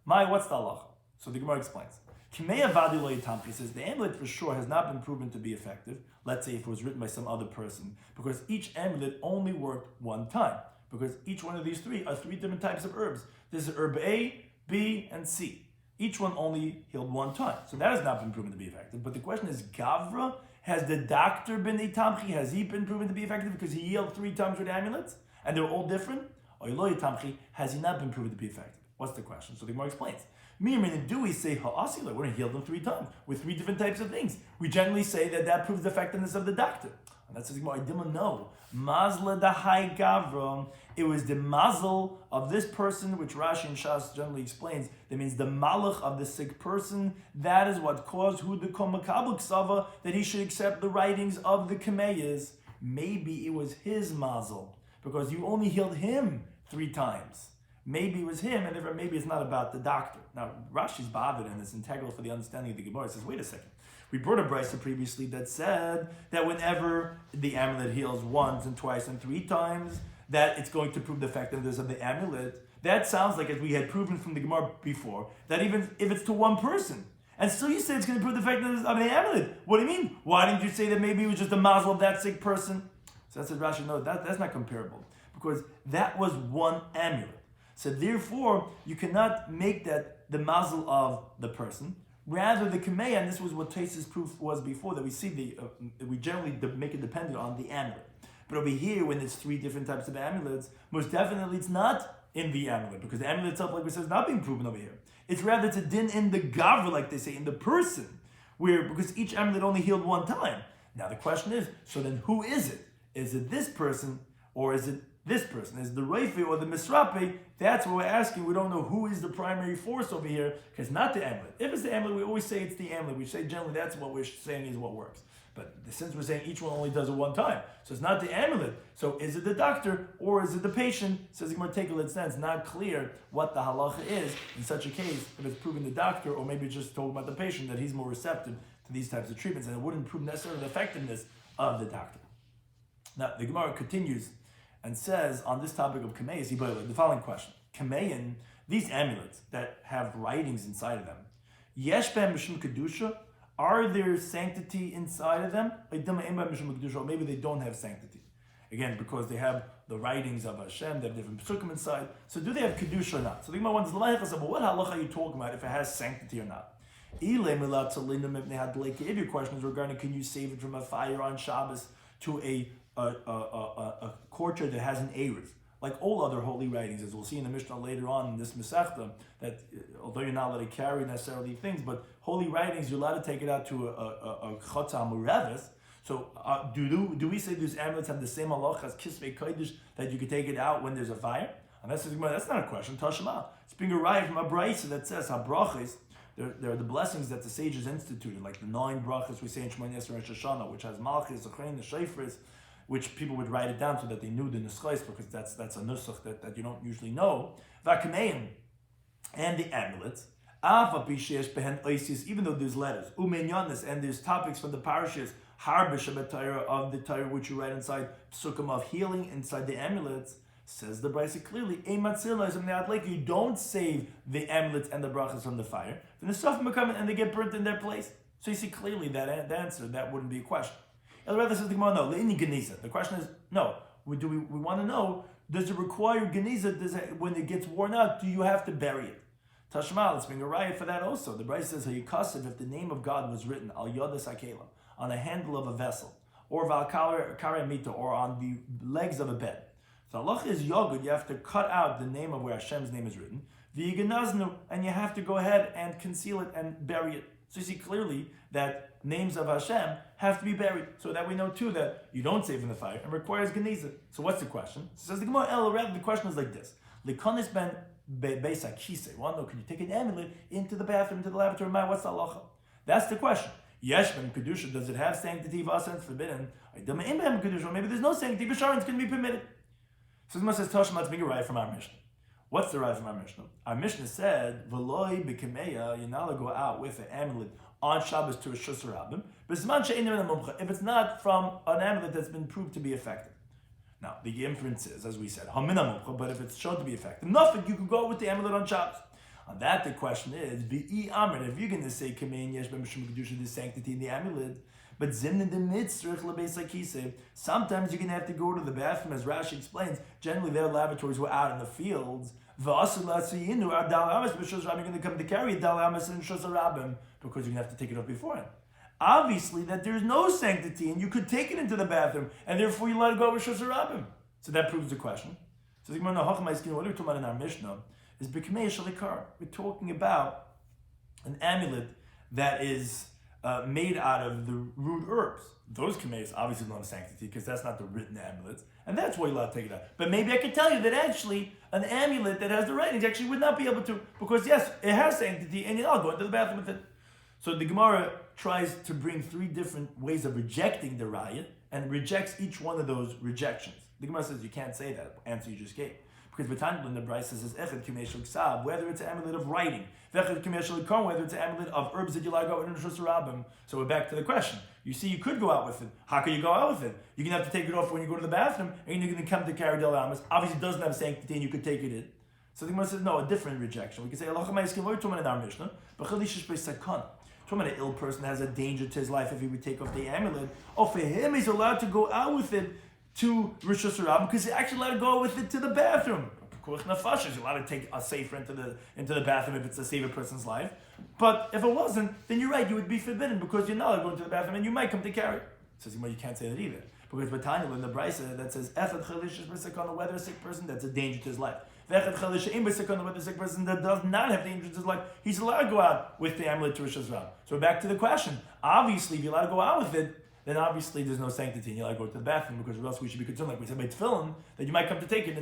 What's the halacha? So the Gemara explains. Kameya vadi lo yitamchi says the amulet for sure has not been proven to be effective. Let's say if it was written by some other person, because each amulet only worked 1 time, because each one of these 3 are 3 different types of herbs. This is herb A, B, and C. Each one only healed 1 time. So that has not been proven to be effective. But the question is, Gavra, has the doctor been itamchi? Has he been proven to be effective because he healed 3 times with amulets? And they're all different? Or lo itamchi, has he not been proven to be effective? What's the question? So the Gemara explains. Do we say ha'asila? We're going to heal them 3 times with 3 different types of things. We generally say that proves the effectiveness of the doctor. And that's the Gemara. I didn't know. Mazla dahai gavra. It was the mazel of this person, which Rashi and Shas generally explains. That means the malach of the sick person. That is what caused hu de kol makabel ksava, that he should accept the writings of the kameyas. Maybe it was his mazel because you only healed him 3 times. Maybe it was him, and therefore maybe it's not about the doctor. Now Rashi's bothered, and it's integral for the understanding of the Gemara. It says, wait a second. We brought a brisa previously that said that whenever the amulet heals once and twice and 3 times, that it's going to prove the effectiveness of the amulet. That sounds like, as we had proven from the Gemara before, that even if it's to 1 person, and still you say it's going to prove the effectiveness of the amulet. What do you mean? Why didn't you say that maybe it was just the mazel of that sick person? So that said Rashi, no, that's not comparable, because that was 1 amulet. So therefore, you cannot make that the mazel of the person. Rather, the kameya, and this was what Tais's proof was before, that we see we generally make it dependent on the amulet. But over here, when it's 3 different types of amulets, most definitely it's not in the amulet, because the amulet itself, like we said, is not being proven over here. It's rather to din in the gavra, like they say, in the person, because each amulet only healed 1 time. Now the question is, so then who is it? Is it this person, or is it this person? Is it the Reife or the Misrape? That's what we're asking. We don't know who is the primary force over here, because not the amulet. If it's the amulet, we always say it's the amulet. We say generally that's what we're saying is what works. But since we're saying each one only does it 1 time, so it's not the amulet. So is it the doctor or is it the patient? Says Gemara, take a little sense. Not clear what the halacha is in such a case if it's proving the doctor, or maybe just told about the patient that he's more receptive to these types of treatments, and it wouldn't prove necessarily the effectiveness of the doctor. Now the Gemara continues and says on this topic of kameyas, the following question: Kameyan, these amulets that have writings inside of them, yesh b'hem mishum kedusha. Are there sanctity inside of them? Or maybe they don't have sanctity. Again, because they have the writings of Hashem, they have different psukim inside. So do they have kedusha or not? So the Gemara wonders, well, what halacha are you talking about if it has sanctity or not? If your question is regarding can you save it from a fire on Shabbos to a courtyard that has an eruv, like all other holy writings, as we'll see in the Mishnah later on in this Masechta, that although you're not allowed to carry necessarily things, but holy writings, you're allowed to take it out to a chotza mureves. So do we say these amulets have the same halach as kisvei kodesh, that you could take it out when there's a fire? And that's not a question. Tashma. It's being arrived from a brayso that says habrachos. There are the blessings that the sages instituted, like the 9 brachas we say in Shemona Esrei Rosh Hashanah, which has malchus, the shofars, which people would write it down so that they knew the nuschos, because that's a nusach that you don't usually know. V'akameim, and the amulets, even though there's letters, umenyanis, and there's topics from the parashas, harbish of the Torah, which you write inside psukim of healing inside the amulets. Says the Brisa clearly, you don't save the amulets and the brachas from the fire. Then the sufim come and they get burnt in their place. So you see clearly that answer, that wouldn't be a question. Rather says the Gemara, no, the question is, no. We want to know, does it require geniza? When it gets worn out, do you have to bury it? Tashma, let's bring a riot for that also. The Brisa says, if the name of God was written, al yodas hakela, on a handle of a vessel, or val kare mita, or on the legs of a bed. So Allah is yogud, you have to cut out the name of where Hashem's name is written, and you have to go ahead and conceal it and bury it. So you see clearly that names of Hashem have to be buried, so that we know too that you don't save in the fire and requires geniza. So what's the question? So says the Gemara, the question is like this: Likonis ben beisa kise. Well, no, can you take an amulet into the bathroom, into the lavatory? What's the halacha? That's the question. Yesh ben kedusha, does it have sanctity? Vasa, it's forbidden. Maybe there's no sanctity, but sure, it's going to be permitted. So Zma says, Toshma, let's make a right from our Mishnah. What's the right from our Mishnah? Our Mishnah said, V'loi b'kameya, you're not allowed to go out with an amulet on Shabbos to a Shus Rabbim, if it's not from an amulet that's been proved to be effective. Now, the inference is, as we said, Hamina Mumcha, but if it's shown to be effective, nothing, you could go with the amulet on Shabbos. On that, the question is, V'i Amr, if you're going to say, Kamein Yesh B'Mishum Kedusha, the sanctity in the amulet, but zimnin the mitzrich lebeisakise. Sometimes you're going to have to go to the bathroom, as Rashi explains. Generally, their laboratories were out in the fields. You're going to come to carry a dal amas in shus rabim because you're going to have to take it off beforehand. Obviously, that there's no sanctity, and you could take it into the bathroom, and therefore you let it go with shus rabim. So that proves the question. So the Gemara, what are we talking about in our Mishnah? Is b'kamei shalikar. We're talking about an amulet that is made out of the root herbs. Those kameis obviously don't have sanctity because that's not the written amulets, and that's why you're allowed to take it out. But maybe I could tell you that actually an amulet that has the writings actually would not be able to, because yes, it has sanctity, and I'll go into the bathroom with it. So the Gemara tries to bring 3 different ways of rejecting the raya, and rejects each one of those rejections. The Gemara says you can't say that answer you just gave. Because B'Tanya in the Brisa says echad kimeshul ksav, whether it's an amulet of writing, v'echad kimeshul ikon, whether it's an amulet of herbs that you like out in Shus Rabbim. So we're back to the question. You see, you could go out with it. How can you go out with it? You're gonna have to take it off when you go to the bathroom, and you're gonna come to carry del amas. Obviously, it doesn't have sanctity, and you could take it in. So the Gemara says no, a different rejection. We can say Allah ma'iskin lo yituman in our Mishnah, but chalishish b'sakon. Talking about an ill person has a danger to his life if he would take off the amulet. Oh, for him, he's allowed to go out with it to Rishus Rabbim because he actually allowed to go with it to the bathroom. You're allowed to take a safer into the bathroom if it's to save a person's life. But if it wasn't, then you're right, you would be forbidden because you're not allowed to go into the bathroom and you might come to carry. Says you can't say that either. Because B'Tanya in the Brisa that says whether a sick person that's a danger to his life. Whether a sick person that does not have danger to his life, he's allowed to go out with the amulet to Rishus Rabbim. So we're back to the question. Obviously, if you're allowed to go out with it, then obviously there's no sanctity, and you like go to the bathroom because else we should be concerned, like we said by tefillin, that you might come to take it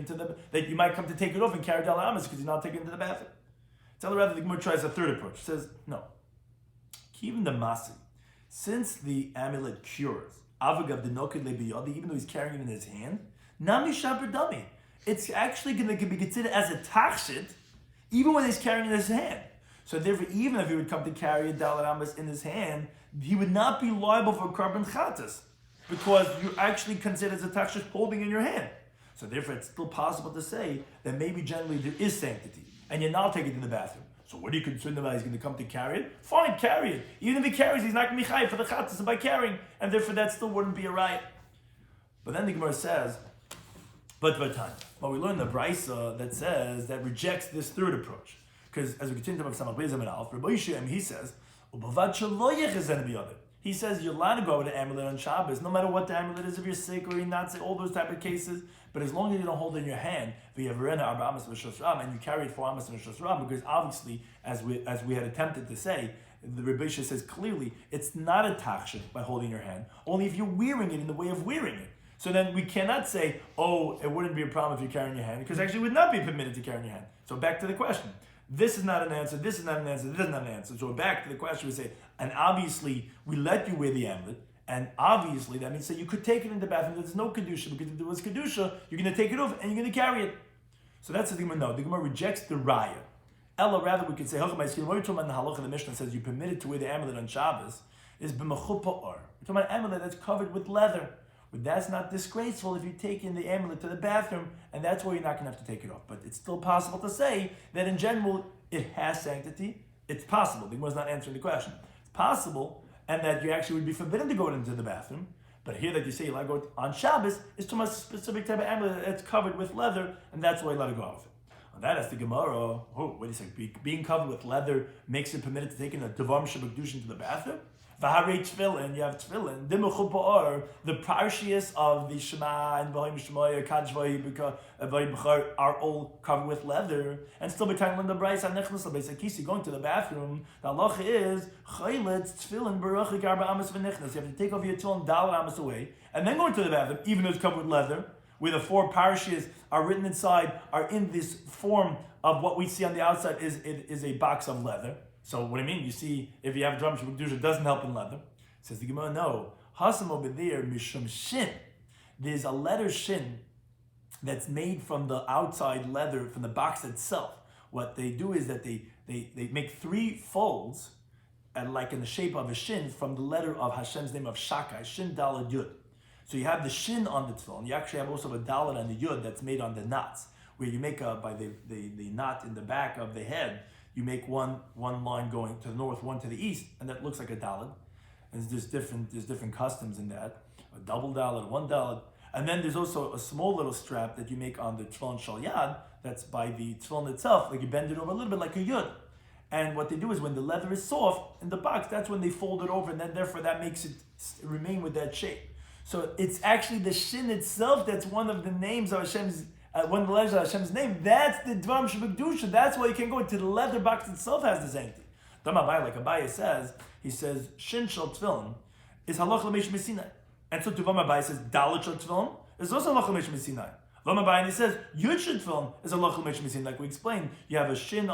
that you might come to take it off and carry dal amas because you're not taking it into the bathroom. Tell rather the Gemara tries a third approach. It says no. Even the masi, since the amulet cures, avagav the noked lebiyadi, even though he's carrying it in his hand, nami shaper dami. It's actually going to be considered as a tachshit, even when he's carrying it in his hand. So therefore, even if he would come to carry a dal amas in his hand, he would not be liable for carbon chatas because you actually consider as a tachshit holding in your hand. So therefore, it's still possible to say that maybe generally there is sanctity, and you're not taking it in the bathroom. So what are you concerned about? He's going to come to carry it? Fine, carry it. Even if he carries, he's not going to be chayiv for the chatas by carrying, and therefore that still wouldn't be a riot. But then the Gemara says, but we learn the Brisa that says that rejects this third approach, because as we continue to talk about Samach Bezim and Alf, Rabbi Shloimy he says. He He says you're allowed to go with an amulet on Shabbos, no matter what the amulet is, if you're sick or you're not sick, all those type of cases. But as long as you don't hold it in your hand, and you carry it 4 amas and Rosh Hashanah, because obviously, as we had attempted to say, the Rabbi Shloimy says clearly it's not a tachshit by holding your hand, only if you're wearing it in the way of wearing it. So then we cannot say, oh, it wouldn't be a problem if you're carrying your hand, because actually it would not be permitted to carry in your hand. So back to the question. This is not an answer, this is not an answer, this is not an answer. So back to the question, we say, and obviously we let you wear the amulet, and obviously that means that you could take it in the bathroom, there's no kedusha, because if there was kedusha, you're going to take it off and you're going to carry it. So that's the Gemara. No, the Gemara rejects the raya. Ella, rather we could say, what you're talking about in the halacha, the Mishnah says you're permitted to wear the amulet on Shabbos, is b'mechupa or. We're talking about an amulet that's covered with leather. But that's not disgraceful if you take in the amulet to the bathroom, and that's where you're not going to have to take it off. But it's still possible to say that in general, it has sanctity. It's possible. The Gemara's not answering the question. It's possible, and that you actually would be forbidden to go into the bathroom. But here that you say you're allowed to go on Shabbos is to a specific type of amulet that's covered with leather, and that's why you're allowed to go out with it. On that, as the Gemara, oh, wait a second, being covered with leather makes it permitted to take in a devar shabakdushin to the bathroom? V'harei tefillin, you have tefillin. Dimuchu ba'or, the parshias of the Shema and V'hoi Mishmoya, Kadsh V'hoi B'char are all covered with leather, and still b'tangling in the Bryce and Nechnas l'Beis going to the bathroom. The halacha is chaylet tefillin b'rachik arba amas v'nechnas. You have to take off your tefillin daled amas away, and then go into the bathroom, even though it's covered with leather, where the 4 parshias are written inside, are in this form of what we see on the outside is a box of leather. So what do you mean? You see, if you have drum shebukdusha, it doesn't help in leather. Says the Gemara, no. Hasam over there, mishum shin. There's a leather shin that's made from the outside leather, from the box itself. What they do is that they make 3 folds, like in the shape of a shin, from the letter of Hashem's name of Shakai, Shin Dalad Yud. So you have the shin on the tefillin. You actually have also a dalad and the yud that's made on the knots, where you make by the knot in the back of the head. You make one line going to the north, one to the east, and that looks like a dalad. And there's different customs in that. A double dalad, 1 dalad. And then there's also a small little strap that you make on the tefillin shal yad, that's by the tefillin itself, like you bend it over a little bit like a yud. And what they do is when the leather is soft in the box, that's when they fold it over, and then therefore that makes it remain with that shape. So it's actually the shin itself that's one of the names of Hashem's, one of the letters of Hashem's name. That's the Dvam Shebekdusha. That's why you can go into the leather box itself has the sanctity. Like Abaye says, he says, Shin Shal Tefillin is Halach L'Meish Mesinai. And so Tuvam Abaye says, Dalet Shal Tefillin is also Halach L'Meish Mesinai. Lam Abaye, and he says, Yud Shal Tefillin is Halach L'Meish Mesinai. Like we explained, you have a shin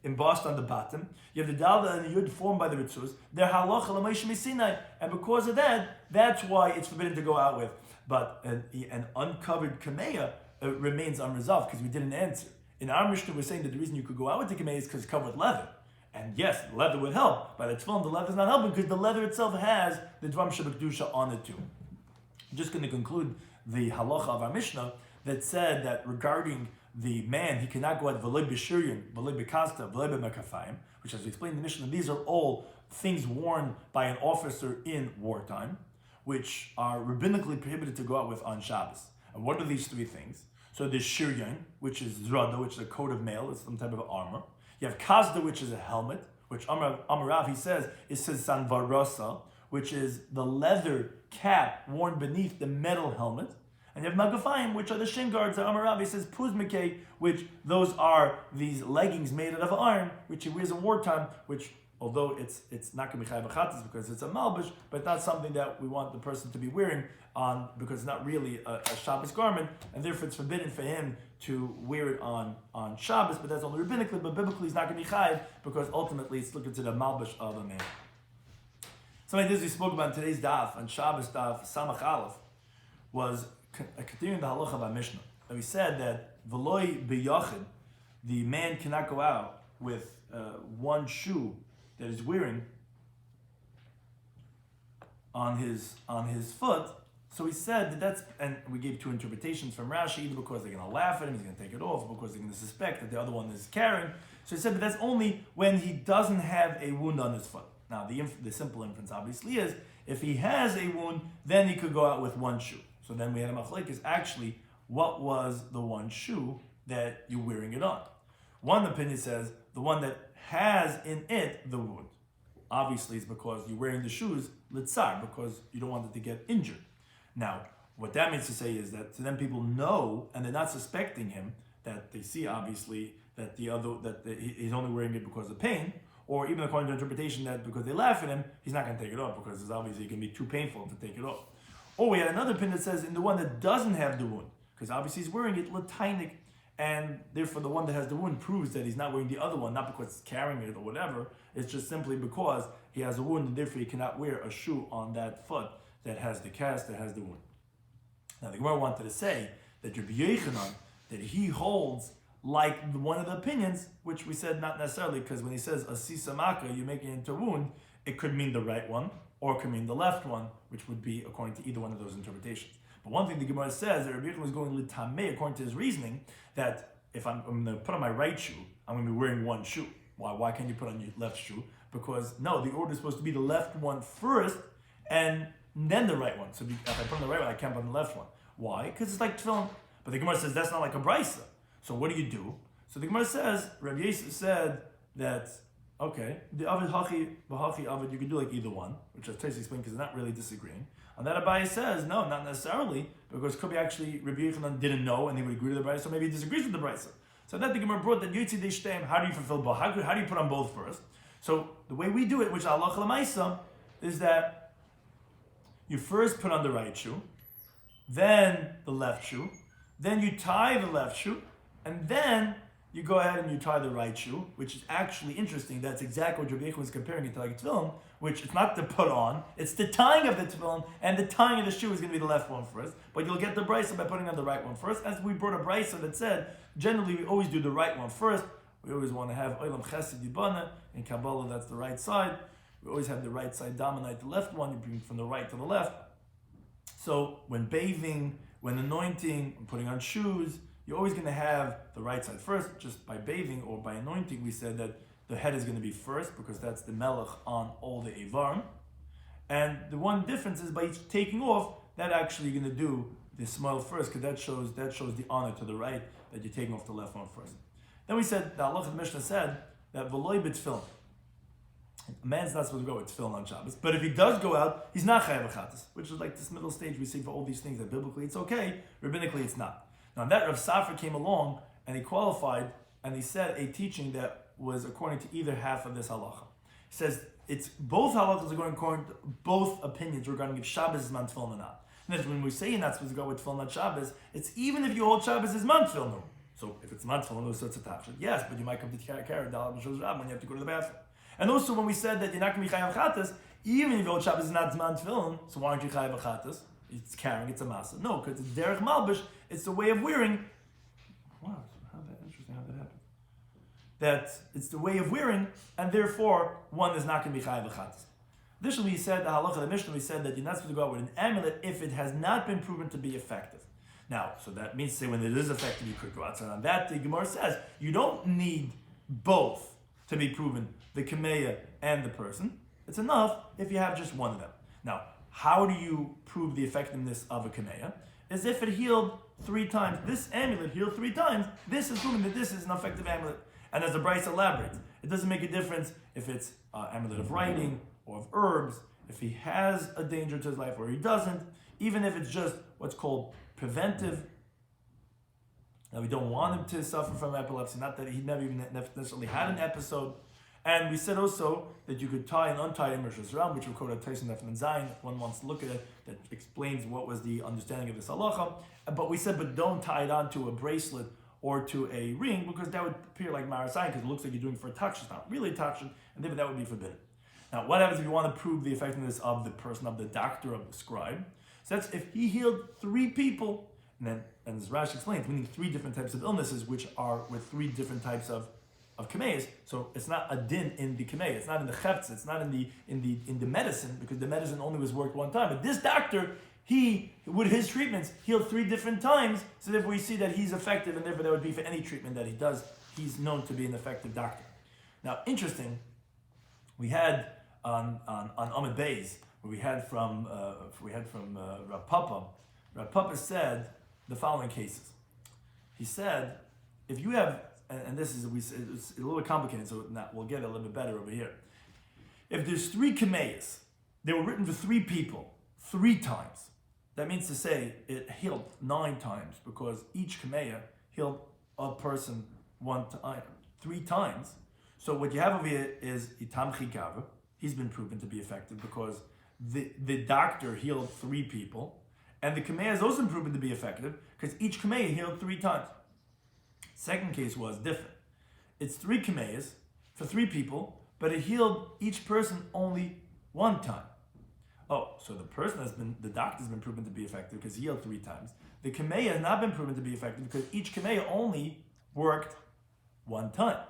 embossed on the bottom. You have the Dalda and the Yud formed by the Ritzuz. They're Halacha L'Meish Mesinai. And because of that, that's why it's forbidden to go out with. But an uncovered Kameya remains unresolved because we didn't answer. In our Mishnah, we're saying that the reason you could go out with the Kameya is because it's covered with leather. And yes, the leather would help. But at Tefillin, the leather is not helping because the leather itself has the Dvam Shebekdusha on it too. I'm just going to conclude the halacha of our Mishnah that said that regarding the man, he cannot go at V'loi B'shiryon, V'loi B'kasta, V'loi B'makafayim, which as we explained in the Mishnah, these are all things worn by an officer in wartime, which are rabbinically prohibited to go out with on Shabbos. And what are these 3 things? So there's shiryon, which is zrada, which is a coat of mail, it's some type of armor. You have kasda, which is a helmet, which Amarav, he says, is sanvarasa, which is the leather cap worn beneath the metal helmet. And you have magafayim, which are the shin guards that Amarav, he says puzmikei, which those are these leggings made out of iron, which he wears in wartime, which although it's not going to be chayv b'chatas because it's a malbish, but not something that we want the person to be wearing on because it's not really a Shabbos garment, and therefore it's forbidden for him to wear it on Shabbos, but that's only rabbinically, but biblically it's not going to be chayv because ultimately it's looked to the malbish of a man. Something like this we spoke about in today's daf, on Shabbos Daf, Samach Aleph, was continuing the halacha of our Mishnah. And we said that v'loi b'yachid, the man cannot go out with one shoe that he's wearing on his foot. So he said that that's, and we gave 2 interpretations from Rashi, either because they're going to laugh at him, he's going to take it off, or because they're going to suspect that the other one is carrying. So he said that that's only when he doesn't have a wound on his foot. Now the simple inference obviously is, if he has a wound, then he could go out with 1 shoe. So then we had a machlekes, actually, what was the 1 shoe that you're wearing it on? One opinion says, the one that has in it the wound. obviously it's because you're wearing the shoes litzar, because you don't want it to get injured. Now, what that means to say is that to them people know, and they're not suspecting him, that they see obviously that he's only wearing it because of pain, or even according to interpretation that because they laugh at him, he's not going to take it off because it's obviously going to be too painful to take it off. Or we had another pin that says in the one that doesn't have the wound, because obviously he's wearing it latainik, and therefore the one that has the wound proves that he's not wearing the other one, not because he's carrying it or whatever. It's just simply because he has a wound, and therefore he cannot wear a shoe on that foot that has the cast, that has the wound. Now the Gemara wanted to say that Rabbi Yochanan, that he holds like one of the opinions, which we said not necessarily, because when he says a sisamaka, you're making it into a wound, it could mean the right one, or it could mean the left one, which would be according to either one of those interpretations. But one thing the Gemara says, that Rabbi Yochanan was going litameh, according to his reasoning, that if I'm going to put on my right shoe, I'm going to be wearing one shoe. Why can't you put on your left shoe? Because no, the order is supposed to be the left one first, and then the right one. So if I put on the right one, I can't put on the left one. Why? Because it's like tefillin. But the Gemara says that's not like a brisa. So what do you do? So the Gemara says, Rabbi Yosef said that, okay, the Avid Hachi, Bahachi Avid, you could do like either one, which I've tasted explained because they're not really disagreeing. And that Abaye says, no, not necessarily, because could be actually Rabbi Yochanan didn't know and he would agree to the brisa, so maybe he disagrees with the brisa. So that the Gemara brought that Yotzi Deishtem, how do you fulfill both? How do you put on both first? So the way we do it, which Allah Lamaisa, is that you first put on the right shoe, then the left shoe, then you tie the left shoe, and then you go ahead and you tie the right shoe, which is actually interesting. That's exactly what Rabbi Yochanan was comparing it to like a tefillin, which it's not the put on, it's the tying of the tefillin, and the tying of the shoe is going to be the left one first, but you'll get the brisa by putting on the right one first. As we brought a brisa that said, generally we always do the right one first. We always want to have Olam Chesed Yibana. In Kabbalah, that's the right side. We always have the right side dominate the left one. You bring from the right to the left. So when bathing, when anointing, when putting on shoes, you're always going to have the right side first. Just by bathing or by anointing, we said that the head is going to be first because that's the melech on all the Eivarim. And the one difference is by taking off, that actually you're going to do the smile first, because that shows the honor to the right, that you're taking off the left one first. Then we said, the Allah Mishnah said that v'loy b'tefillin. A man's not supposed to go with tefillin on Shabbos, but if he does go out, he's not chayav b'chatas, which is like this middle stage we see for all these things that biblically it's okay, rabbinically it's not. Now that Rav Safra came along and he qualified and he said a teaching that was according to either half of this halacha. He says it's both halachas are going according to both opinions regarding if Shabbos is man tefillin or not. And that's when we say you're not supposed to go with tefillin on Shabbos, it's even if you hold Shabbos is man tefillin. So if it's man tefillin, so it's a tafshit. Yes, but you might come to carry Dal when you have to go to the bathroom. And also when we said that you're not going to be chayav chatas, even if you hold Shabbos is not man tefillin, so why aren't you chayav chatas? It's carrying, it's a masa. No, because it's derech malbish, it's the way of wearing. Wow, interesting how that happened. That it's the way of wearing, and therefore one is not going to be chayav chatas. Additionally, he said the halacha, the Mishnah, we said that you're not supposed to go out with an amulet if it has not been proven to be effective. Now, so that means to say when it is effective, you could go outside. On that, the Gemara says you don't need both to be proven, the kameya and the person. It's enough if you have just one of them. Now, how do you prove the effectiveness of a kameya? As if it healed 3 times. This amulet healed 3 times. This is proving that this is an effective amulet. And as the Bryce elaborates, it doesn't make a difference if it's amulet of writing or of herbs, if he has a danger to his life or he doesn't, even if it's just what's called preventive. Now we don't want him to suffer from epilepsy, not that he never even necessarily had an episode. And we said also that you could tie and untie a Mishras Ram, which we quote at Tyson Nefman Zayin, if one wants to look at it, that explains what was the understanding of this halacha. But we said, but don't tie it onto a bracelet or to a ring, because that would appear like Marasayan, because it looks like you're doing it for a touch. It's not really a touch, and therefore that would be forbidden. Now, what happens if you want to prove the effectiveness of the person, of the doctor, of the scribe? So that's if he healed 3 people, and as Rashi explains, meaning 3 different types of illnesses, which are with 3 different types of kameyas. So it's not a din in the kameya, it's not in the chefts, it's not in the medicine, because the medicine only was worked one time. But this doctor, he, with his treatments, healed 3 different times, so therefore we see that he's effective, and therefore that would be for any treatment that he does. He's known to be an effective doctor. Now, interesting, we had on Amid Beis, we had from Rav Papa. Rav Papa said the following cases. He said, if you have, and this is it's a little complicated, so we'll get a little bit better over here. If there's 3 kameyas, they were written for 3 people, 3 times. That means to say it healed 9 times because each kameya healed a person 3 times. So what you have over here is itam chikava. He's been proven to be effective because the doctor healed 3 people, and the kameya has also been proven to be effective because each kameya healed 3 times. Second case was different. It's 3 kameyas for 3 people, but it healed each person only 1 time. Oh, so the doctor has been proven to be effective because he healed 3 times. The kameya has not been proven to be effective because each kameya only worked 1 time.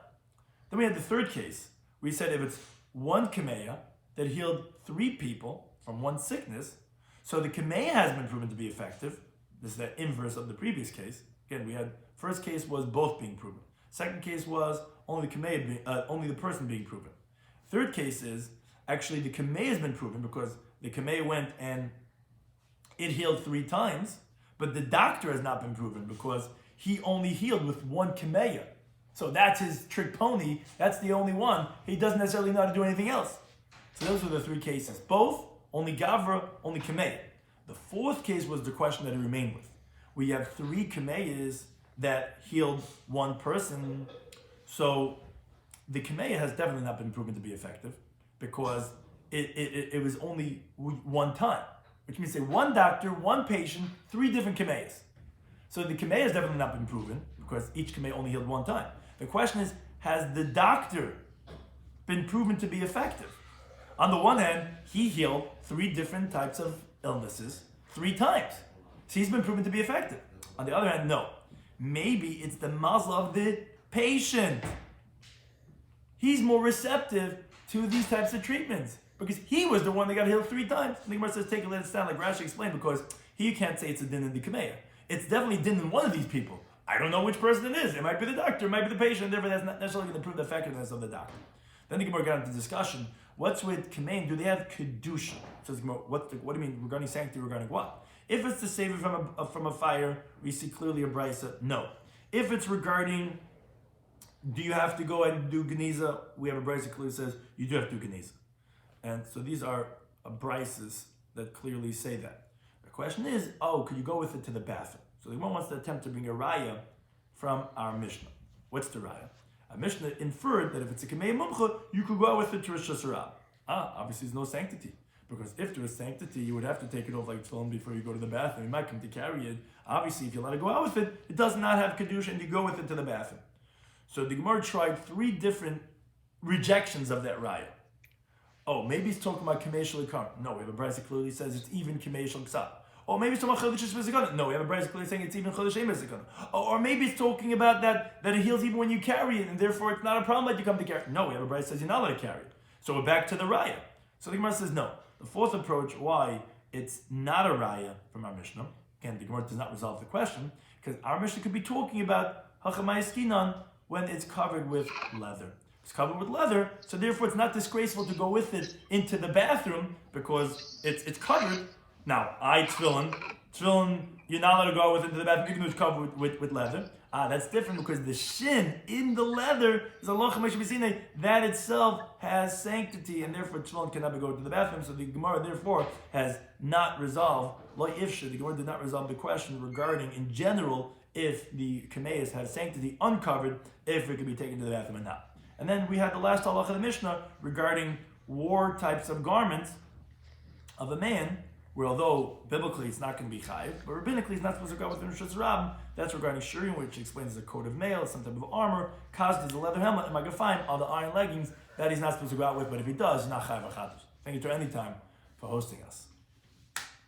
Then we had the third case. We said if it's 1 kameya that healed 3 people from 1 sickness, so the kameya has been proven to be effective. This is the inverse of the previous case. Again, we had first case was both being proven. Second case was only the person being proven. Third case is actually the kameya has been proven because the kameya went and it healed 3 times, but the doctor has not been proven because he only healed with 1 kameya. So that's his trick pony. That's the only one. He doesn't necessarily know how to do anything else. So those were the 3 cases. Both, only Gavra, only Kameya. The 4th case was the question that he remained with. We have 3 Kameyas that healed 1 person. So the Kameya has definitely not been proven to be effective because it was only 1 time. Which means say 1 doctor, 1 patient, 3 different Kameyas. So the Kameya has definitely not been proven because each Kameya only healed 1 time. The question is, has the doctor been proven to be effective? On the one hand, he healed 3 different types of illnesses 3 times. So he's been proven to be effective. On the other hand, no. Maybe it's the mazel of the patient. He's more receptive to these types of treatments because he was the one that got healed 3 times. And the Gemara says, take a let it stand like Rashi explained, because here you can't say it's a din in the kameya. It's definitely din in one of these people. I don't know which person it is. It might be the doctor, it might be the patient, therefore that's not necessarily going to prove the effectiveness of the doctor. Then the Gemara got into discussion. What's with Kamein? Do they have Kedusha? So the Gemara, what do you mean regarding sanctity, regarding what? If it's to save it from a fire, we see clearly a brisa, no. If it's regarding, do you have to go and do Geniza? We have a brisa that clearly says you do have to do Geniza. And so these are brises that clearly say that. The question is, could you go with it to the bathroom? So the Gemara wants to attempt to bring a raya from our Mishnah. What's the raya? Our Mishnah inferred that if it's a Kamei Mumcha, you could go with it to Rosh Hashanah. Obviously there's no sanctity. Because if there was sanctity, you would have to take it off like tefillin before you go to the bathroom. You might come to carry it. Obviously, if you let it go out with it, it does not have Kedusha, and you go with it to the bathroom. So the Gemara tried 3 different rejections of that raya. Maybe he's talking about Kamei Shel Ikar. No, we have a brayz that clearly says it's even Kamei Shel Ksab. Maybe it's talking about Chodesh V'Zikana. No, we have a brayz clearly saying it's even Chodesh V'Zikana. Or maybe it's talking about that it heals even when you carry it, and therefore it's not a problem that you come to carry it. No, we have a brayz that says you're not allowed to carry it. So we're back to the raya. So the Gemara says no. The 4th approach, why it's not a raya from our Mishnah. Again, the Gemara does not resolve the question, because our Mishnah could be talking about Hachamay Skinan when it's covered with leather. It's covered with leather, so therefore it's not disgraceful to go with it into the bathroom because it's covered. Now, tefillin, you're not allowed to go with it into the bathroom even though it's covered with leather. That's different because the shin in the leather is a locha that itself has sanctity, and therefore tefillin cannot be going to the bathroom. So the Gemara therefore has not resolved lo ifsha. The Gemara did not resolve the question regarding in general if the kameyas have sanctity uncovered, if it could be taken to the bathroom or not. And then we had the last halacha of the Mishnah regarding war types of garments of a man, where although biblically it's not going to be chayiv, but rabbinically it's not supposed to go with the Rosh Hashanah. That's regarding shiur, which explains a coat of mail, some type of armor. Kazd is a leather helmet, and magafayim are the iron leggings that he's not supposed to go out with, but if he does, he's not chayiv v'chadosh. Thank you to any time for hosting us.